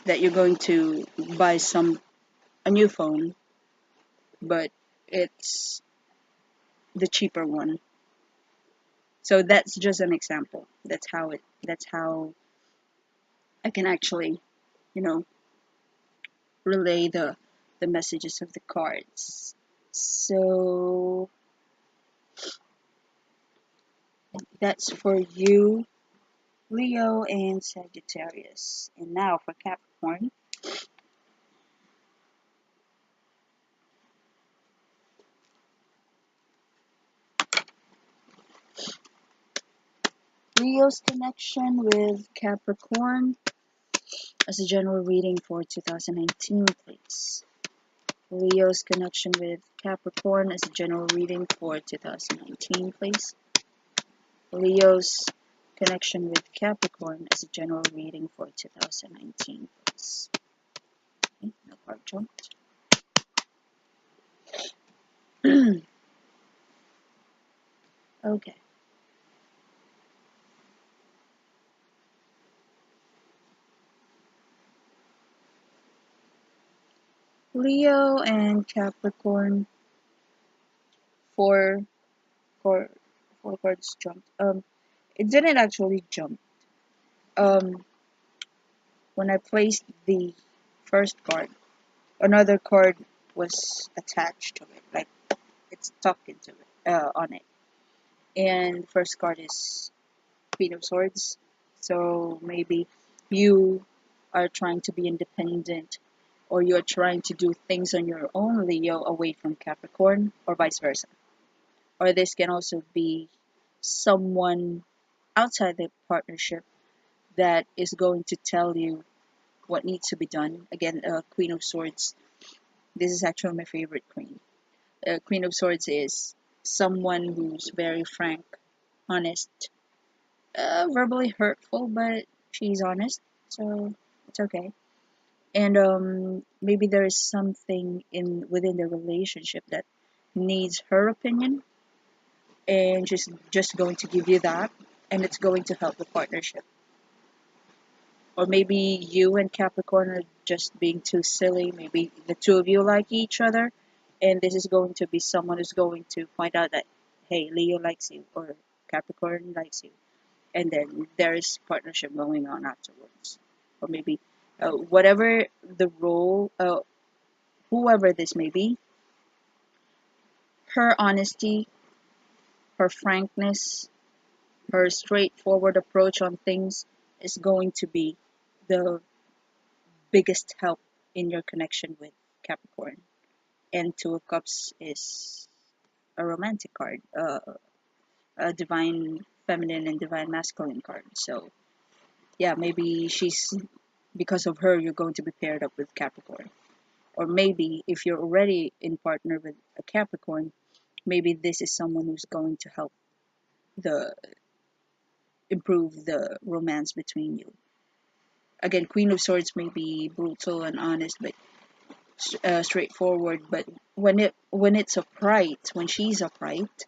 that you're going to buy a new phone, but it's the cheaper one. So that's just an example. That's how I can actually, you know, relay the messages of the cards. So that's for you, Leo and Sagittarius. And now for Capricorn. Leo's connection with Capricorn as a general reading for 2019, please. Leo's connection with Capricorn as a general reading for 2019, please. Leo's connection with Capricorn as a general reading for 2019, please. Okay, no card jumped. Okay. Leo and Capricorn, four, four, four cards jumped. It didn't actually jump. Um, when I placed the first card, another card was attached to it, like it's stuck into it, on it. And the first card is Queen of Swords. So maybe you are trying to be independent, or you're trying to do things on your own, Leo, away from Capricorn, or vice versa. Or this can also be someone outside the partnership that is going to tell you what needs to be done. Again, Queen of Swords. This is actually my favorite queen. Queen of Swords is someone who's very frank, honest, verbally hurtful, but she's honest, so it's okay. And maybe there is something in within the relationship that needs her opinion, and she's just going to give you that, and it's going to help the partnership. Or maybe you and Capricorn are just being too silly. Maybe the two of you like each other, and this is going to be someone who's going to point out that, hey, Leo likes you, or Capricorn likes you, and then there is partnership going on afterwards. Or maybe whatever the role, whoever this may be, her honesty, her frankness, her straightforward approach on things is going to be the biggest help in your connection with Capricorn. And Two of Cups is a romantic card, a divine feminine and divine masculine card. So yeah, maybe she's because of her you're going to be paired up with Capricorn. Or maybe if you're already in partner with a Capricorn, maybe this is someone who's going to help the improve the romance between you. Again, Queen of Swords may be brutal and honest, but straightforward. But when it's upright, when she's upright,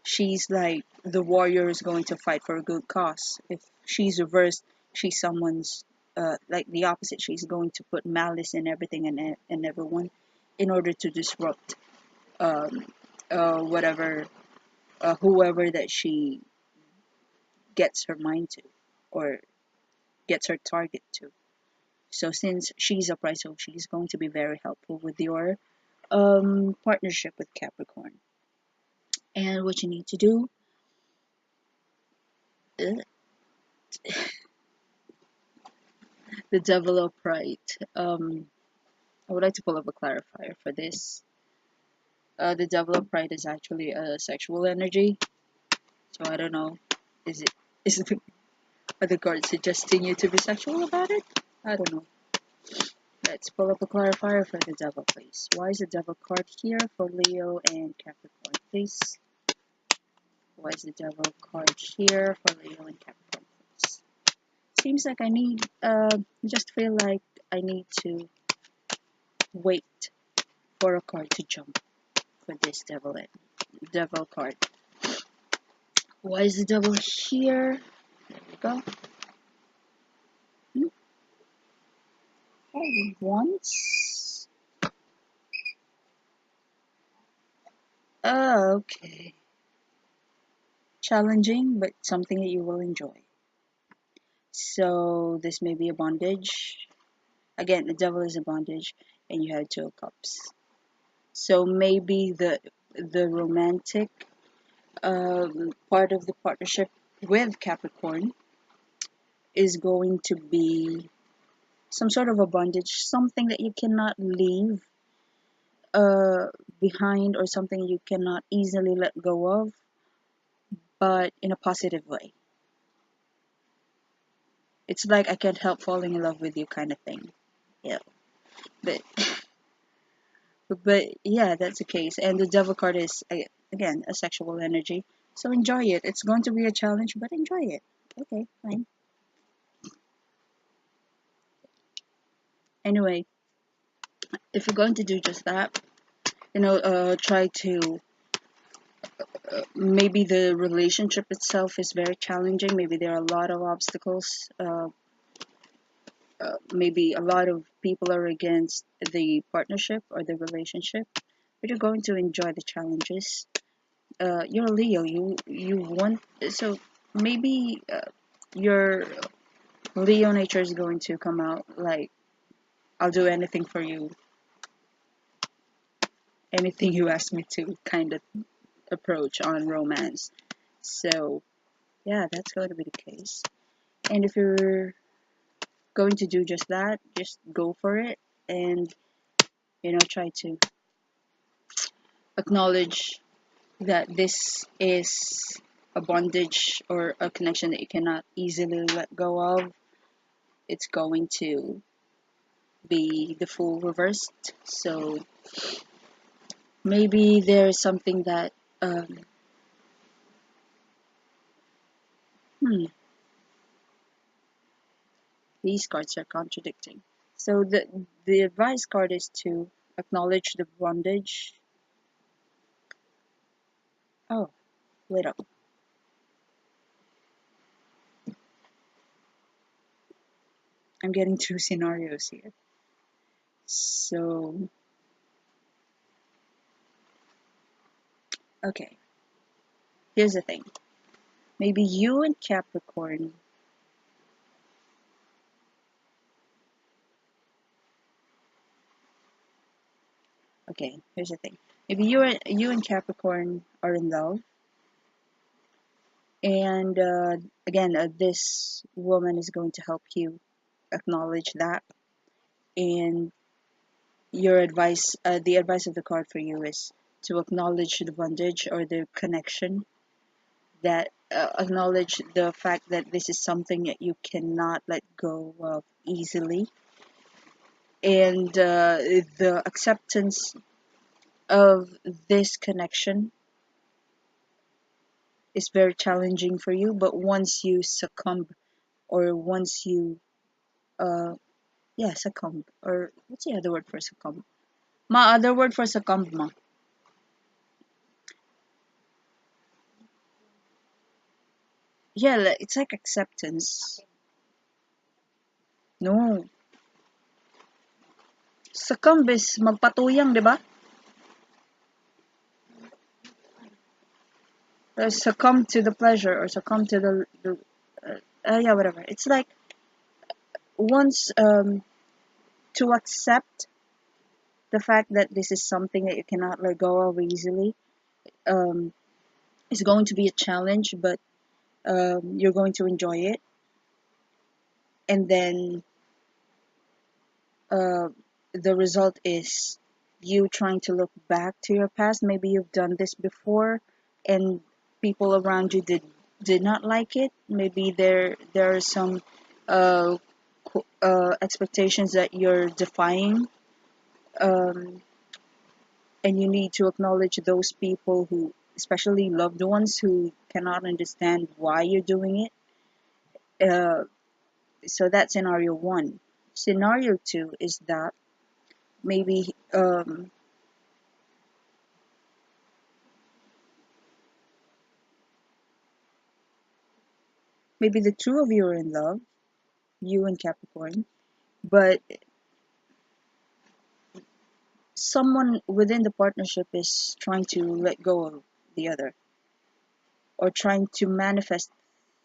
she's like the warrior is going to fight for a good cause. If she's reversed, she's someone's like the opposite. She's going to put malice in everything and everyone in order to disrupt um, whatever whoever that she gets her mind to, or gets her target to. So since she's upright, so she's going to be very helpful with your partnership with Capricorn. And what you need to do, the Devil upright. I would like to pull up a clarifier for this. The Devil upright is actually a sexual energy. So I don't know, is it are the cards suggesting you to be sexual about it? I don't know. Let's pull up a clarifier for the Devil, please. Why is the Devil card here for Leo and Capricorn, please? Why is the Devil card here for Leo and Capricorn, please? Seems like I need, just feel like I need to wait for a card to jump for this Devil card. Why is the Devil here? There we go. Once. Oh, okay. Challenging, but something that you will enjoy. So this may be a bondage. Again, the Devil is a bondage, and you have 2 of Cups. So maybe the romantic part of the partnership with Capricorn is going to be some sort of a bondage, something that you cannot leave behind, or something you cannot easily let go of, but in a positive way. It's like I can't help falling in love with you kind of thing. Yeah. But yeah, that's the case. And the Devil card is, again, a sexual energy. So enjoy it. It's going to be a challenge, but enjoy it. Okay, fine. Anyway, if you're going to do just that, try to, maybe the relationship itself is very challenging. Maybe there are a lot of obstacles. Maybe a lot of people are against the partnership or the relationship, but you're going to enjoy the challenges. You're a Leo. You want, so maybe your Leo nature is going to come out like, I'll do anything for you, anything you ask me to kind of approach on romance. So yeah, that's going to be the case. And if you're going to do just that, just go for it, and try to acknowledge that this is a bondage or a connection that you cannot easily let go of. It's going to be the Fool reversed. So maybe there's something that these cards are contradicting. So the advice card is to acknowledge the bondage. Oh, wait up. I'm getting 2 scenarios here. So, okay. Here's the thing. Maybe you and Capricorn, okay, here's the thing. Maybe you and Capricorn are in love, and again, this woman is going to help you acknowledge that. And your advice, the advice of the card for you is to acknowledge the bondage or the connection, that acknowledge the fact that this is something that you cannot let go of easily, and the acceptance of this connection is very challenging for you. But once you succumb, or once you succumb, or what's the other word for succumb? Other word for succumb, ma. Yeah, it's like acceptance. No. Succumb is magpatuyang, di ba? succumb to the pleasure or succumb to the yeah, whatever. It's like once to accept the fact that this is something that you cannot let go of easily. Um, it's going to be a challenge, but you're going to enjoy it. And then uh, the result is you trying to look back to your past. Maybe you've done this before, and people around you did not like it. Maybe there are some uh, expectations that you're defying, um, and you need to acknowledge those people who, especially loved ones, who cannot understand why you're doing it. So that's scenario one. Scenario two is that maybe maybe the two of you are in love, you and Capricorn, but someone within the partnership is trying to let go of the other, or trying to manifest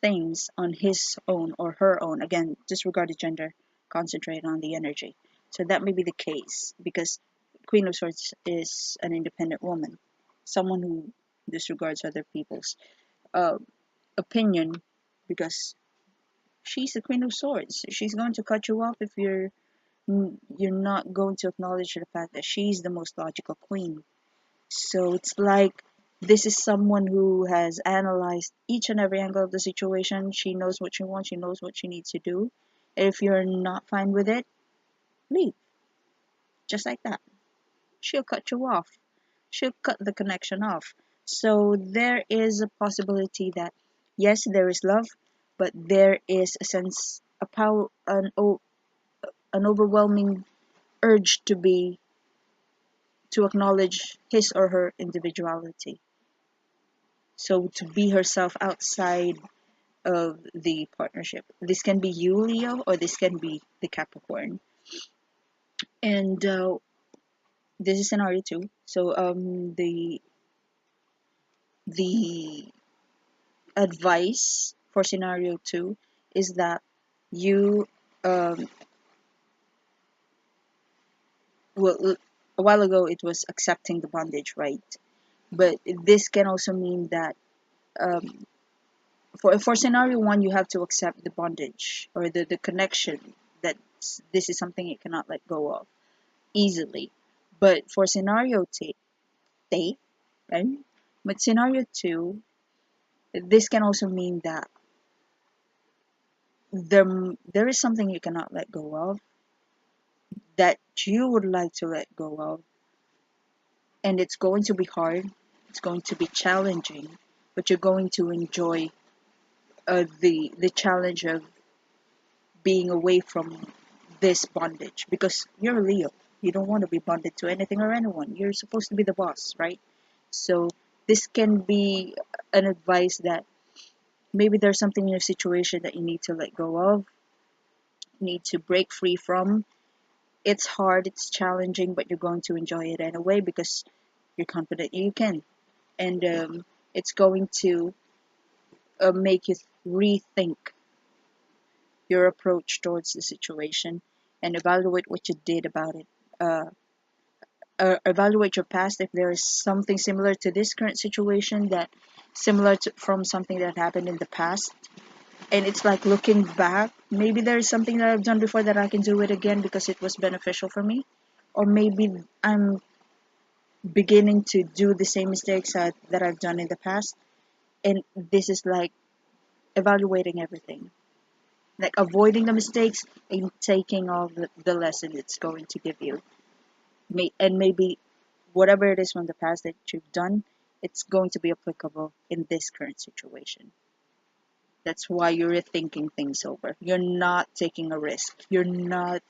things on his own or her own. Again, disregard the gender, concentrate on the energy. So that may be the case because Queen of Swords is an independent woman, someone who disregards other people's uh, opinion, because she's the Queen of Swords. She's going to cut you off if you're not going to acknowledge the fact that she's the most logical queen. So it's like this is someone who has analyzed each and every angle of the situation. She knows what she wants, she knows what she needs to do. If you're not fine with it, leave. Just like that. She'll cut you off. She'll cut the connection off. So there is a possibility that yes, there is love, but there is a sense, a power, an overwhelming urge to acknowledge his or her individuality. So to be herself outside of the partnership. This can be you, Leo, or this can be the Capricorn. And this is scenario two. So the advice for scenario two is that you um, well, a while ago it was accepting the bondage, right? But this can also mean that um, for scenario one, you have to accept the bondage or the connection that this is something you cannot let go of easily. But for scenario T, right? But scenario two, this can also mean that there is something you cannot let go of that you would like to let go of, and it's going to be hard. It's going to be challenging, but you're going to enjoy the challenge of being away from this bondage because you're a Leo. You don't want to be bonded to anything or anyone. You're supposed to be the boss, right? So this can be an advice that maybe there's something in your situation that you need to let go of, need to break free from. It's hard, it's challenging, but you're going to enjoy it anyway because you're confident you can. And it's going to make you rethink your approach towards the situation and evaluate what you did about it. Uh, Evaluate your past if there is something similar to this current situation that similar to from something that happened in the past, and it's like looking back, maybe there's something that I've done before that I can do it again because it was beneficial for me, or maybe I'm beginning to do the same mistakes that I've done in the past, and this is like evaluating everything, like avoiding the mistakes and taking all the lesson it's going to give you. And maybe whatever it is from the past that you've done, it's going to be applicable in this current situation. That's why you're thinking things over. You're not taking a risk. You're not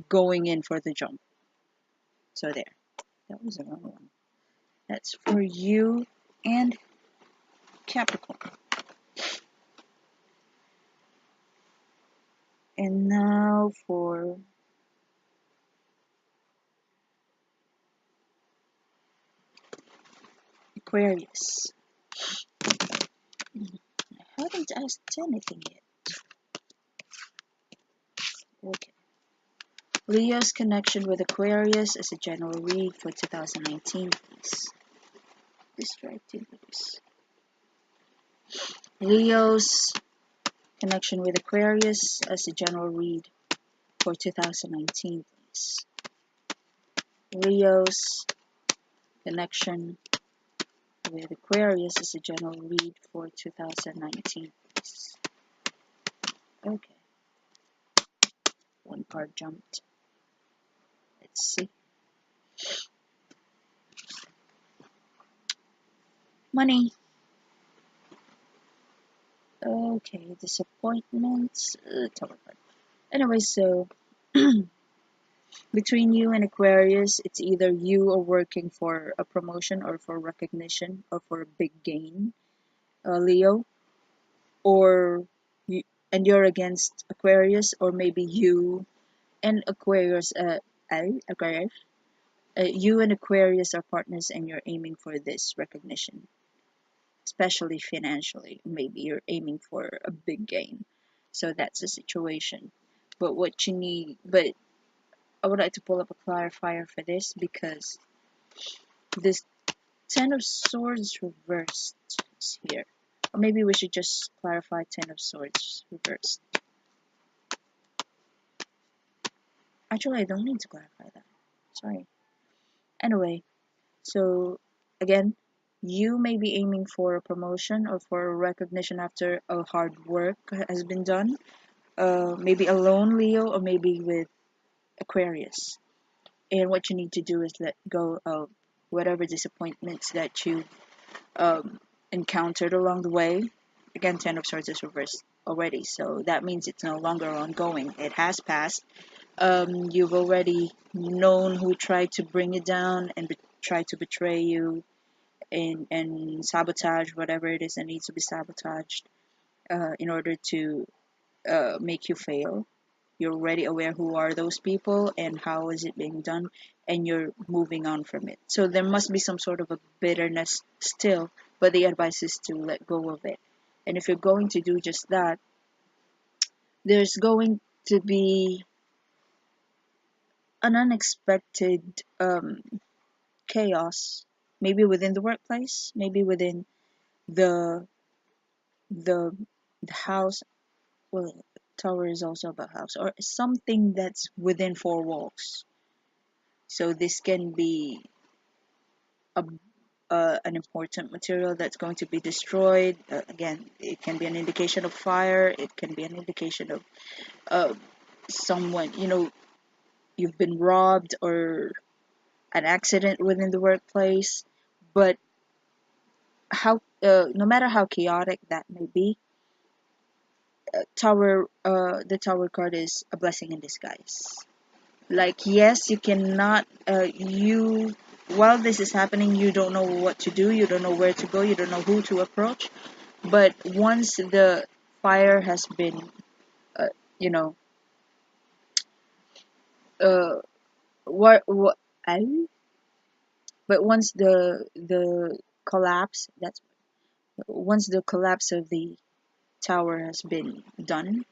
going in for the jump. So there. That was another one. That's for you and Capricorn. And now for Aquarius. I haven't asked anything yet. Okay. Leo's connection with Aquarius as a general read for 2019, please. Distractivities. Leo's connection with Aquarius as a general read for 2019, please. Leo's connection with Aquarius as a general read for 2019, please. Okay. One card jumped. Let's see. Money. Okay, disappointments. Anyway, so between you and Aquarius, it's either you are working for a promotion or for recognition or for a big gain, Leo, or you, and you're against Aquarius, or maybe you and Aquarius, Aquarius, you and Aquarius are partners and you're aiming for this recognition, especially financially. Maybe you're aiming for a big gain. So that's the situation. But what you need, but I would like to pull up a clarifier for this because this Ten of Swords reversed is here. Or maybe we should just clarify Ten of Swords reversed. Actually, I don't need to clarify that. Sorry. Anyway, so again, you may be aiming for a promotion or for a recognition after a hard work has been done. Maybe alone, Leo, or maybe with Aquarius. And what you need to do is let go of whatever disappointments that you encountered along the way. Again, Ten of Swords is reversed already, so that means it's no longer ongoing. It has passed. You've already known who tried to bring you down and try to betray you and sabotage whatever it is that needs to be sabotaged in order to make you fail. You're already aware who are those people and how is it being done, and you're moving on from it. So there must be some sort of a bitterness still, but the advice is to let go of it. And if you're going to do just that, there's going to be an unexpected chaos, maybe within the workplace, maybe within the the the house. Well, tower is also about house, or something that's within four walls. So this can be a, an important material that's going to be destroyed. Again, it can be an indication of fire. It can be an indication of someone, you've been robbed or an accident within the workplace. But no matter how chaotic that may be, the tower card is a blessing in disguise. Like, yes, you cannot, while this is happening, you don't know what to do, you don't know where to go, you don't know who to approach. But once the fire has been, you know, uh, what, but once the collapse, once the collapse of the tower has been done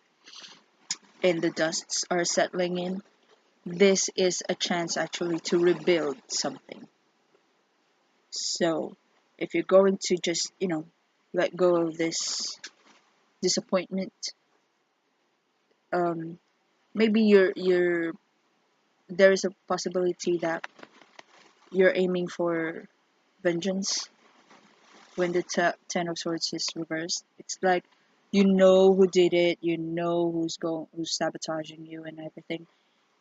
and the dusts are settling in, this is a chance actually to rebuild something. So if you're going to just, let go of this disappointment, maybe there is a possibility that you're aiming for vengeance when the Ten of Swords is reversed. It's like you know who did it, you know who's sabotaging you and everything,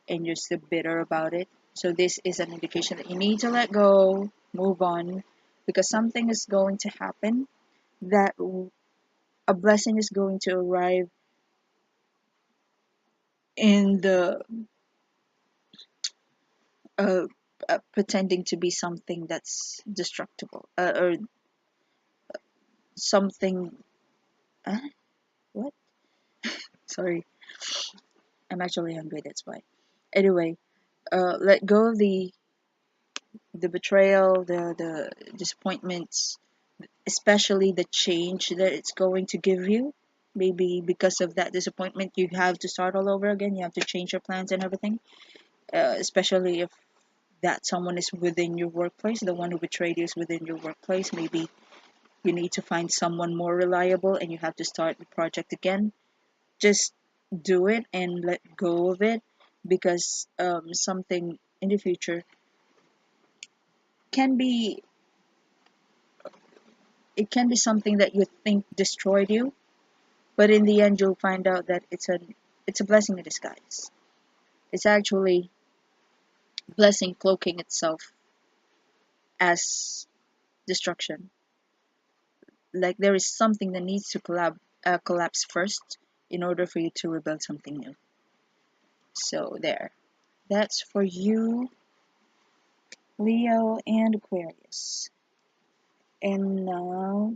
and you're still bitter about it. So this is an indication that you need to let go, move on, because something is going to happen, that a blessing is going to arrive in the uh, pretending to be something that's destructible, or something. What? Sorry, I'm actually hungry. That's why. Anyway, let go of the betrayal, the disappointments, especially the change that it's going to give you. Maybe because of that disappointment, you have to start all over again. You have to change your plans and everything. Especially if that someone is within your workplace, the one who betrayed you is within your workplace. Maybe you need to find someone more reliable and you have to start the project again. Just do it and let go of it, because something in the future can be, it can be something that you think destroyed you, but in the end you'll find out that it's a blessing in disguise. It's actually blessing cloaking itself as destruction. Like there is something that needs to collapse first in order for you to rebuild something new. So there. That's for you, Leo and Aquarius. And now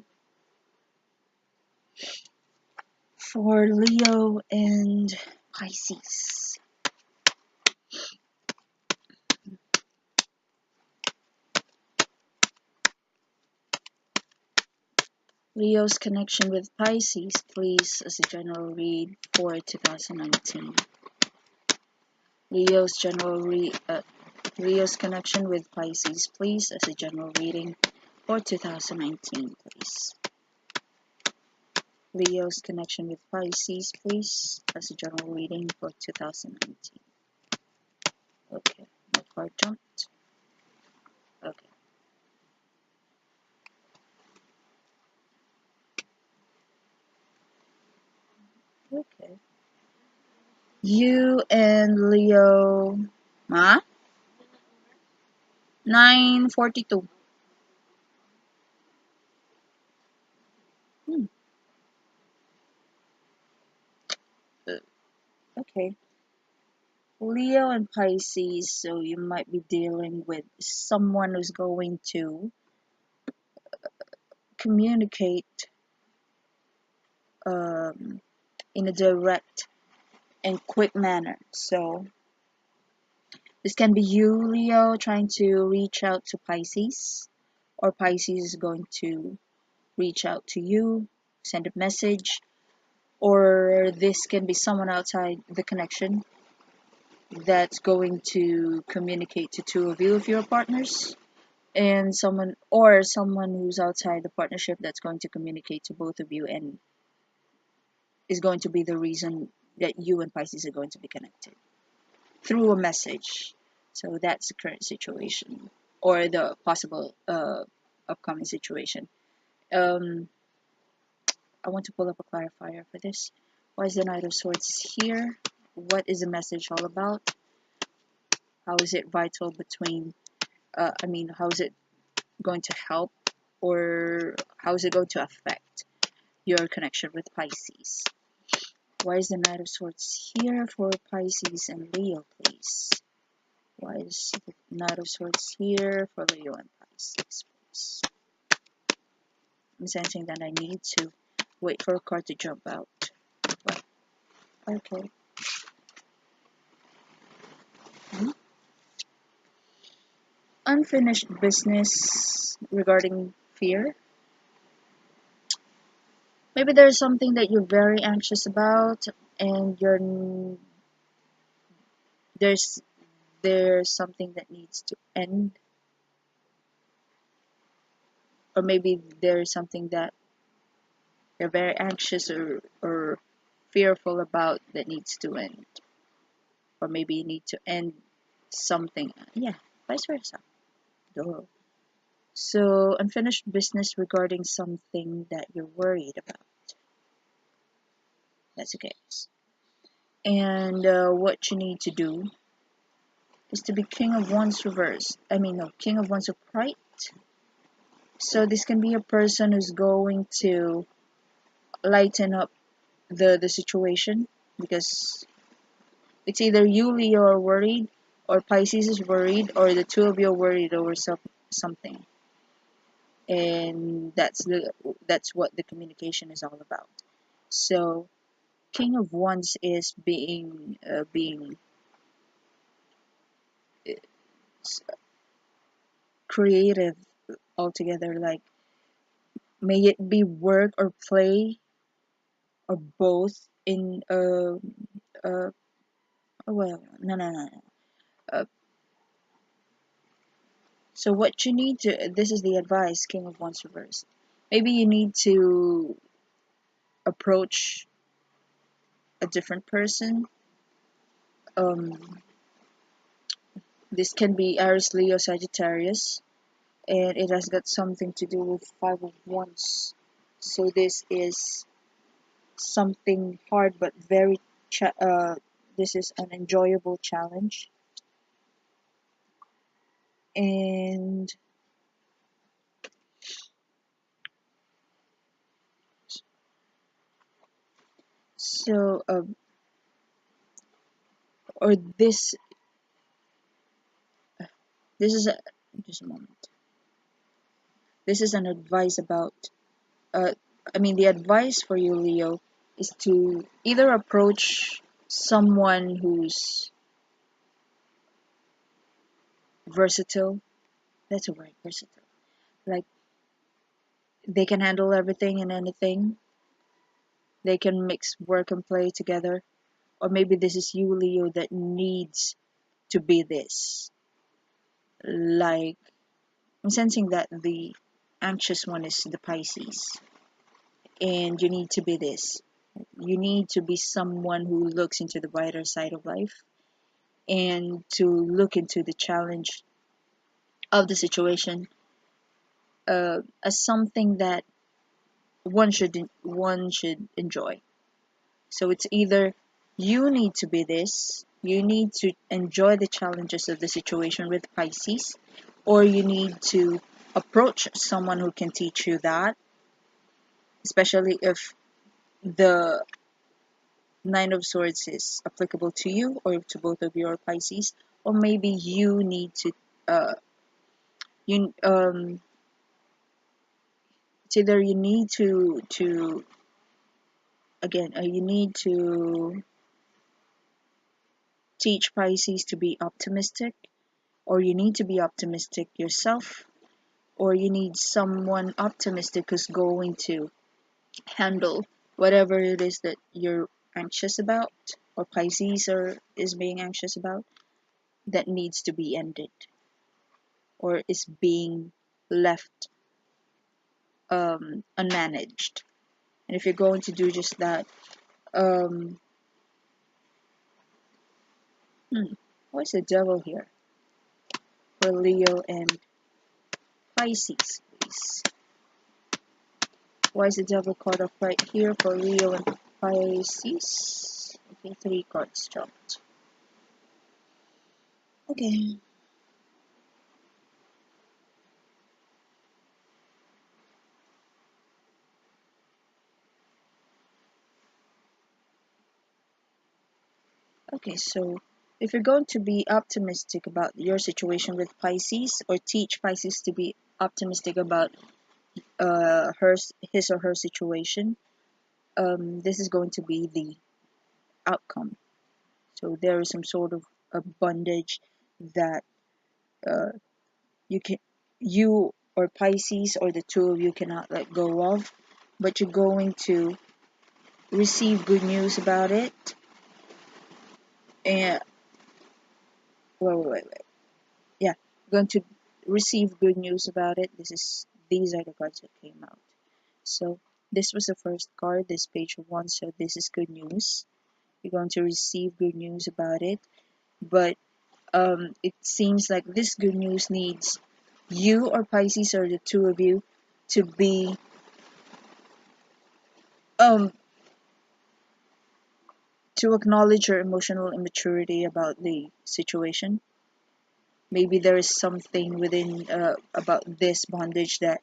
for Leo and Pisces. Leo's connection with Pisces, please, as a general read for 2019. Leo's connection with Pisces, please, as a general reading for 2019, please. Leo's connection with Pisces, please, as a general reading for 2019. Okay, my card jumped. Okay. Okay. You and Leo, huh? 9:42. Hmm. Okay. Leo and Pisces, so you might be dealing with someone who's going to communicate in a direct and quick manner. So this can be you, Leo, trying to reach out to Pisces, or Pisces is going to reach out to you, send a message, or this can be someone outside the connection that's going to communicate to two of you if you're partners, and someone who's outside the partnership that's going to communicate to both of you and is going to be the reason that you and Pisces are going to be connected through a message. So that's the current situation, or the possible upcoming situation. Um, I want to pull up a clarifier for this. Why is the Knight of Swords here? What is the message all about? How is it vital between, how is it going to help, or how is it going to affect your connection with Pisces? Why is the Knight of Swords here for Pisces and Leo, please? Why is the Knight of Swords here for Leo and Pisces, please? I'm sensing that I need to wait for a card to jump out. But, okay. Unfinished business regarding fear. Maybe there's something that you're very anxious about, and there's there's something that needs to end, or maybe there's something that you're very anxious or fearful about that needs to end, or maybe you need to end something. Yeah, vice versa. Duh. So unfinished business regarding something that you're worried about. That's the case. And what you need to do is to be King of Wands reversed. No, King of Wands upright. So this can be a person who's going to lighten up the situation, because it's either you, Leo, are worried, or Pisces is worried, or the two of you are worried over something. And that's what the communication is all about. So King of Wands is being creative altogether, like may it be work or play or both in uh well, no. uh, so what you need to, this is the advice, King of Wands reversed. Maybe you need to approach a different person. um this can be Aries, Leo, Sagittarius, and it has got something to do with Five of Wands. So this is something hard but very this is an enjoyable challenge. And so or this is a, just a moment, this is an advice about uh the advice for you, Leo, is to either approach someone who's versatile. That's a word, versatile. Like, they can handle everything and anything. They can mix work and play together. Or maybe this is you, Leo, that needs to be this. Like, I'm sensing that the anxious one is the Pisces. And you need to be this. You need to be someone who looks into the brighter side of life and to look into the challenge of the situation as something that one should enjoy. So it's either you need to be this, you need to enjoy the challenges of the situation with Pisces, or you need to approach someone who can teach you that, especially if the Nine of Swords is applicable to you or to both of your Pisces, or maybe you need to uh you it's either you need to again you need to teach Pisces to be optimistic, or you need to be optimistic yourself, or you need someone optimistic who's going to handle whatever it is that you're anxious about, or Pisces is being anxious about, that needs to be ended or is being left unmanaged. And if you're going to do just that, um, what's the devil here for Leo and Pisces, please? Why is the devil card up right here for Leo and Pisces? Okay, 3 cards jumped. Okay. Okay, so if you're going to be optimistic about your situation with Pisces, or teach Pisces to be optimistic about his or her situation, this is going to be the outcome. So there is some sort of a bondage that uh, you or Pisces or the two of you cannot let go of, but you're going to receive good news about it. And wait. Yeah, going to receive good news about it. These are the cards that came out. So this was the first card, this Page of Wands. So this is good news. You're going to receive good news about it, but it seems like this good news needs you or Pisces or the two of you to be um to acknowledge your emotional immaturity about the situation. Maybe there is something within about this bondage that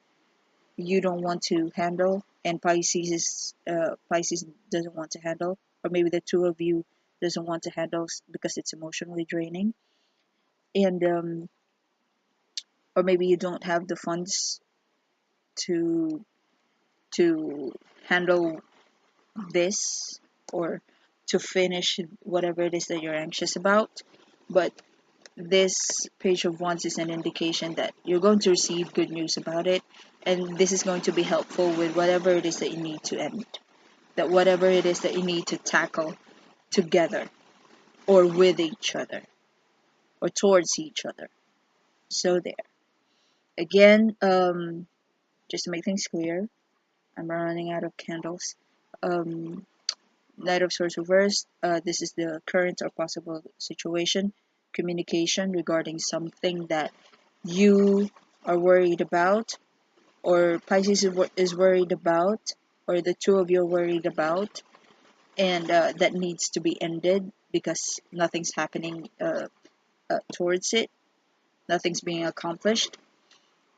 you don't want to handle, and Pisces doesn't want to handle, or maybe the two of you doesn't want to handle because it's emotionally draining, and or maybe you don't have the funds to to handle this, or to finish whatever it is that you're anxious about. But this Page of Wands is an indication that you're going to receive good news about it, and this is going to be helpful with whatever it is that you need to end, that whatever it is that you need to tackle together or with each other or towards each other. So there. Again, just to make things clear, I'm running out of candles. Knight of Swords reversed. This is the current or possible situation. Communication regarding something that you are worried about, or Pisces is worried about, or the two of you are worried about, and that needs to be ended because nothing's happening towards it. Nothing's being accomplished.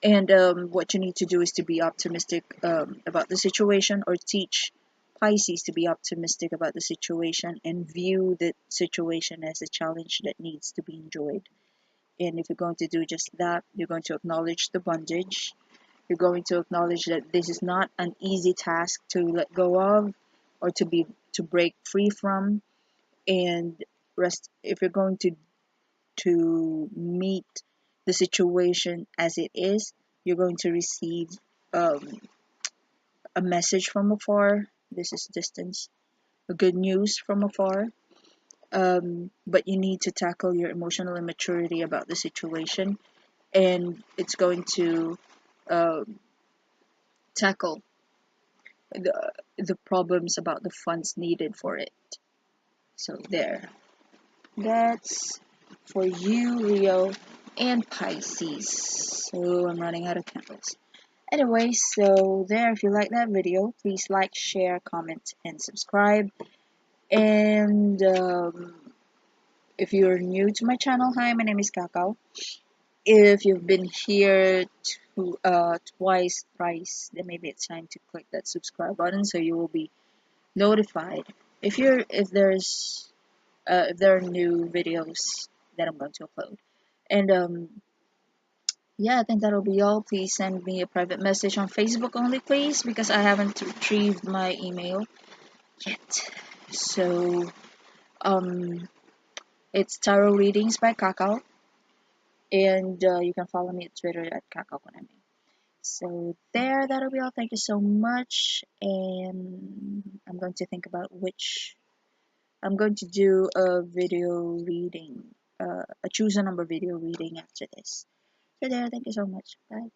And what you need to do is to be optimistic about the situation, or teach Pisces to be optimistic about the situation and view the situation as a challenge that needs to be enjoyed. And if you're going to do just that, you're going to acknowledge the bondage. You're going to acknowledge that this is not an easy task to let go of or to break free from. And rest, if you're going to meet the situation as it is, you're going to receive um, a message from afar. This is distance, a good news from afar. But you need to tackle your emotional immaturity about the situation, and it's going to uh, tackle the problems about the funds needed for it. So there. That's for you, Leo and Pisces. So I'm running out of candles. Anyway, so there, if you like that video, please like, share, comment, and subscribe. And if you're new to my channel, hi, my name is Kakao. If you've been here twice, thrice, then maybe it's time to click that subscribe button so you will be notified if there are new videos that I'm going to upload. And yeah, I think that'll be all. Please send me a private message on Facebook only, please, because I haven't retrieved my email yet. So it's Tarot Readings by Kakao, and you can follow me at Twitter at Kakao. So there, that'll be all. Thank you so much, and I'm going to think about which I'm going to do a video reading, a choose a number video reading after this. So there, thank you so much. Bye.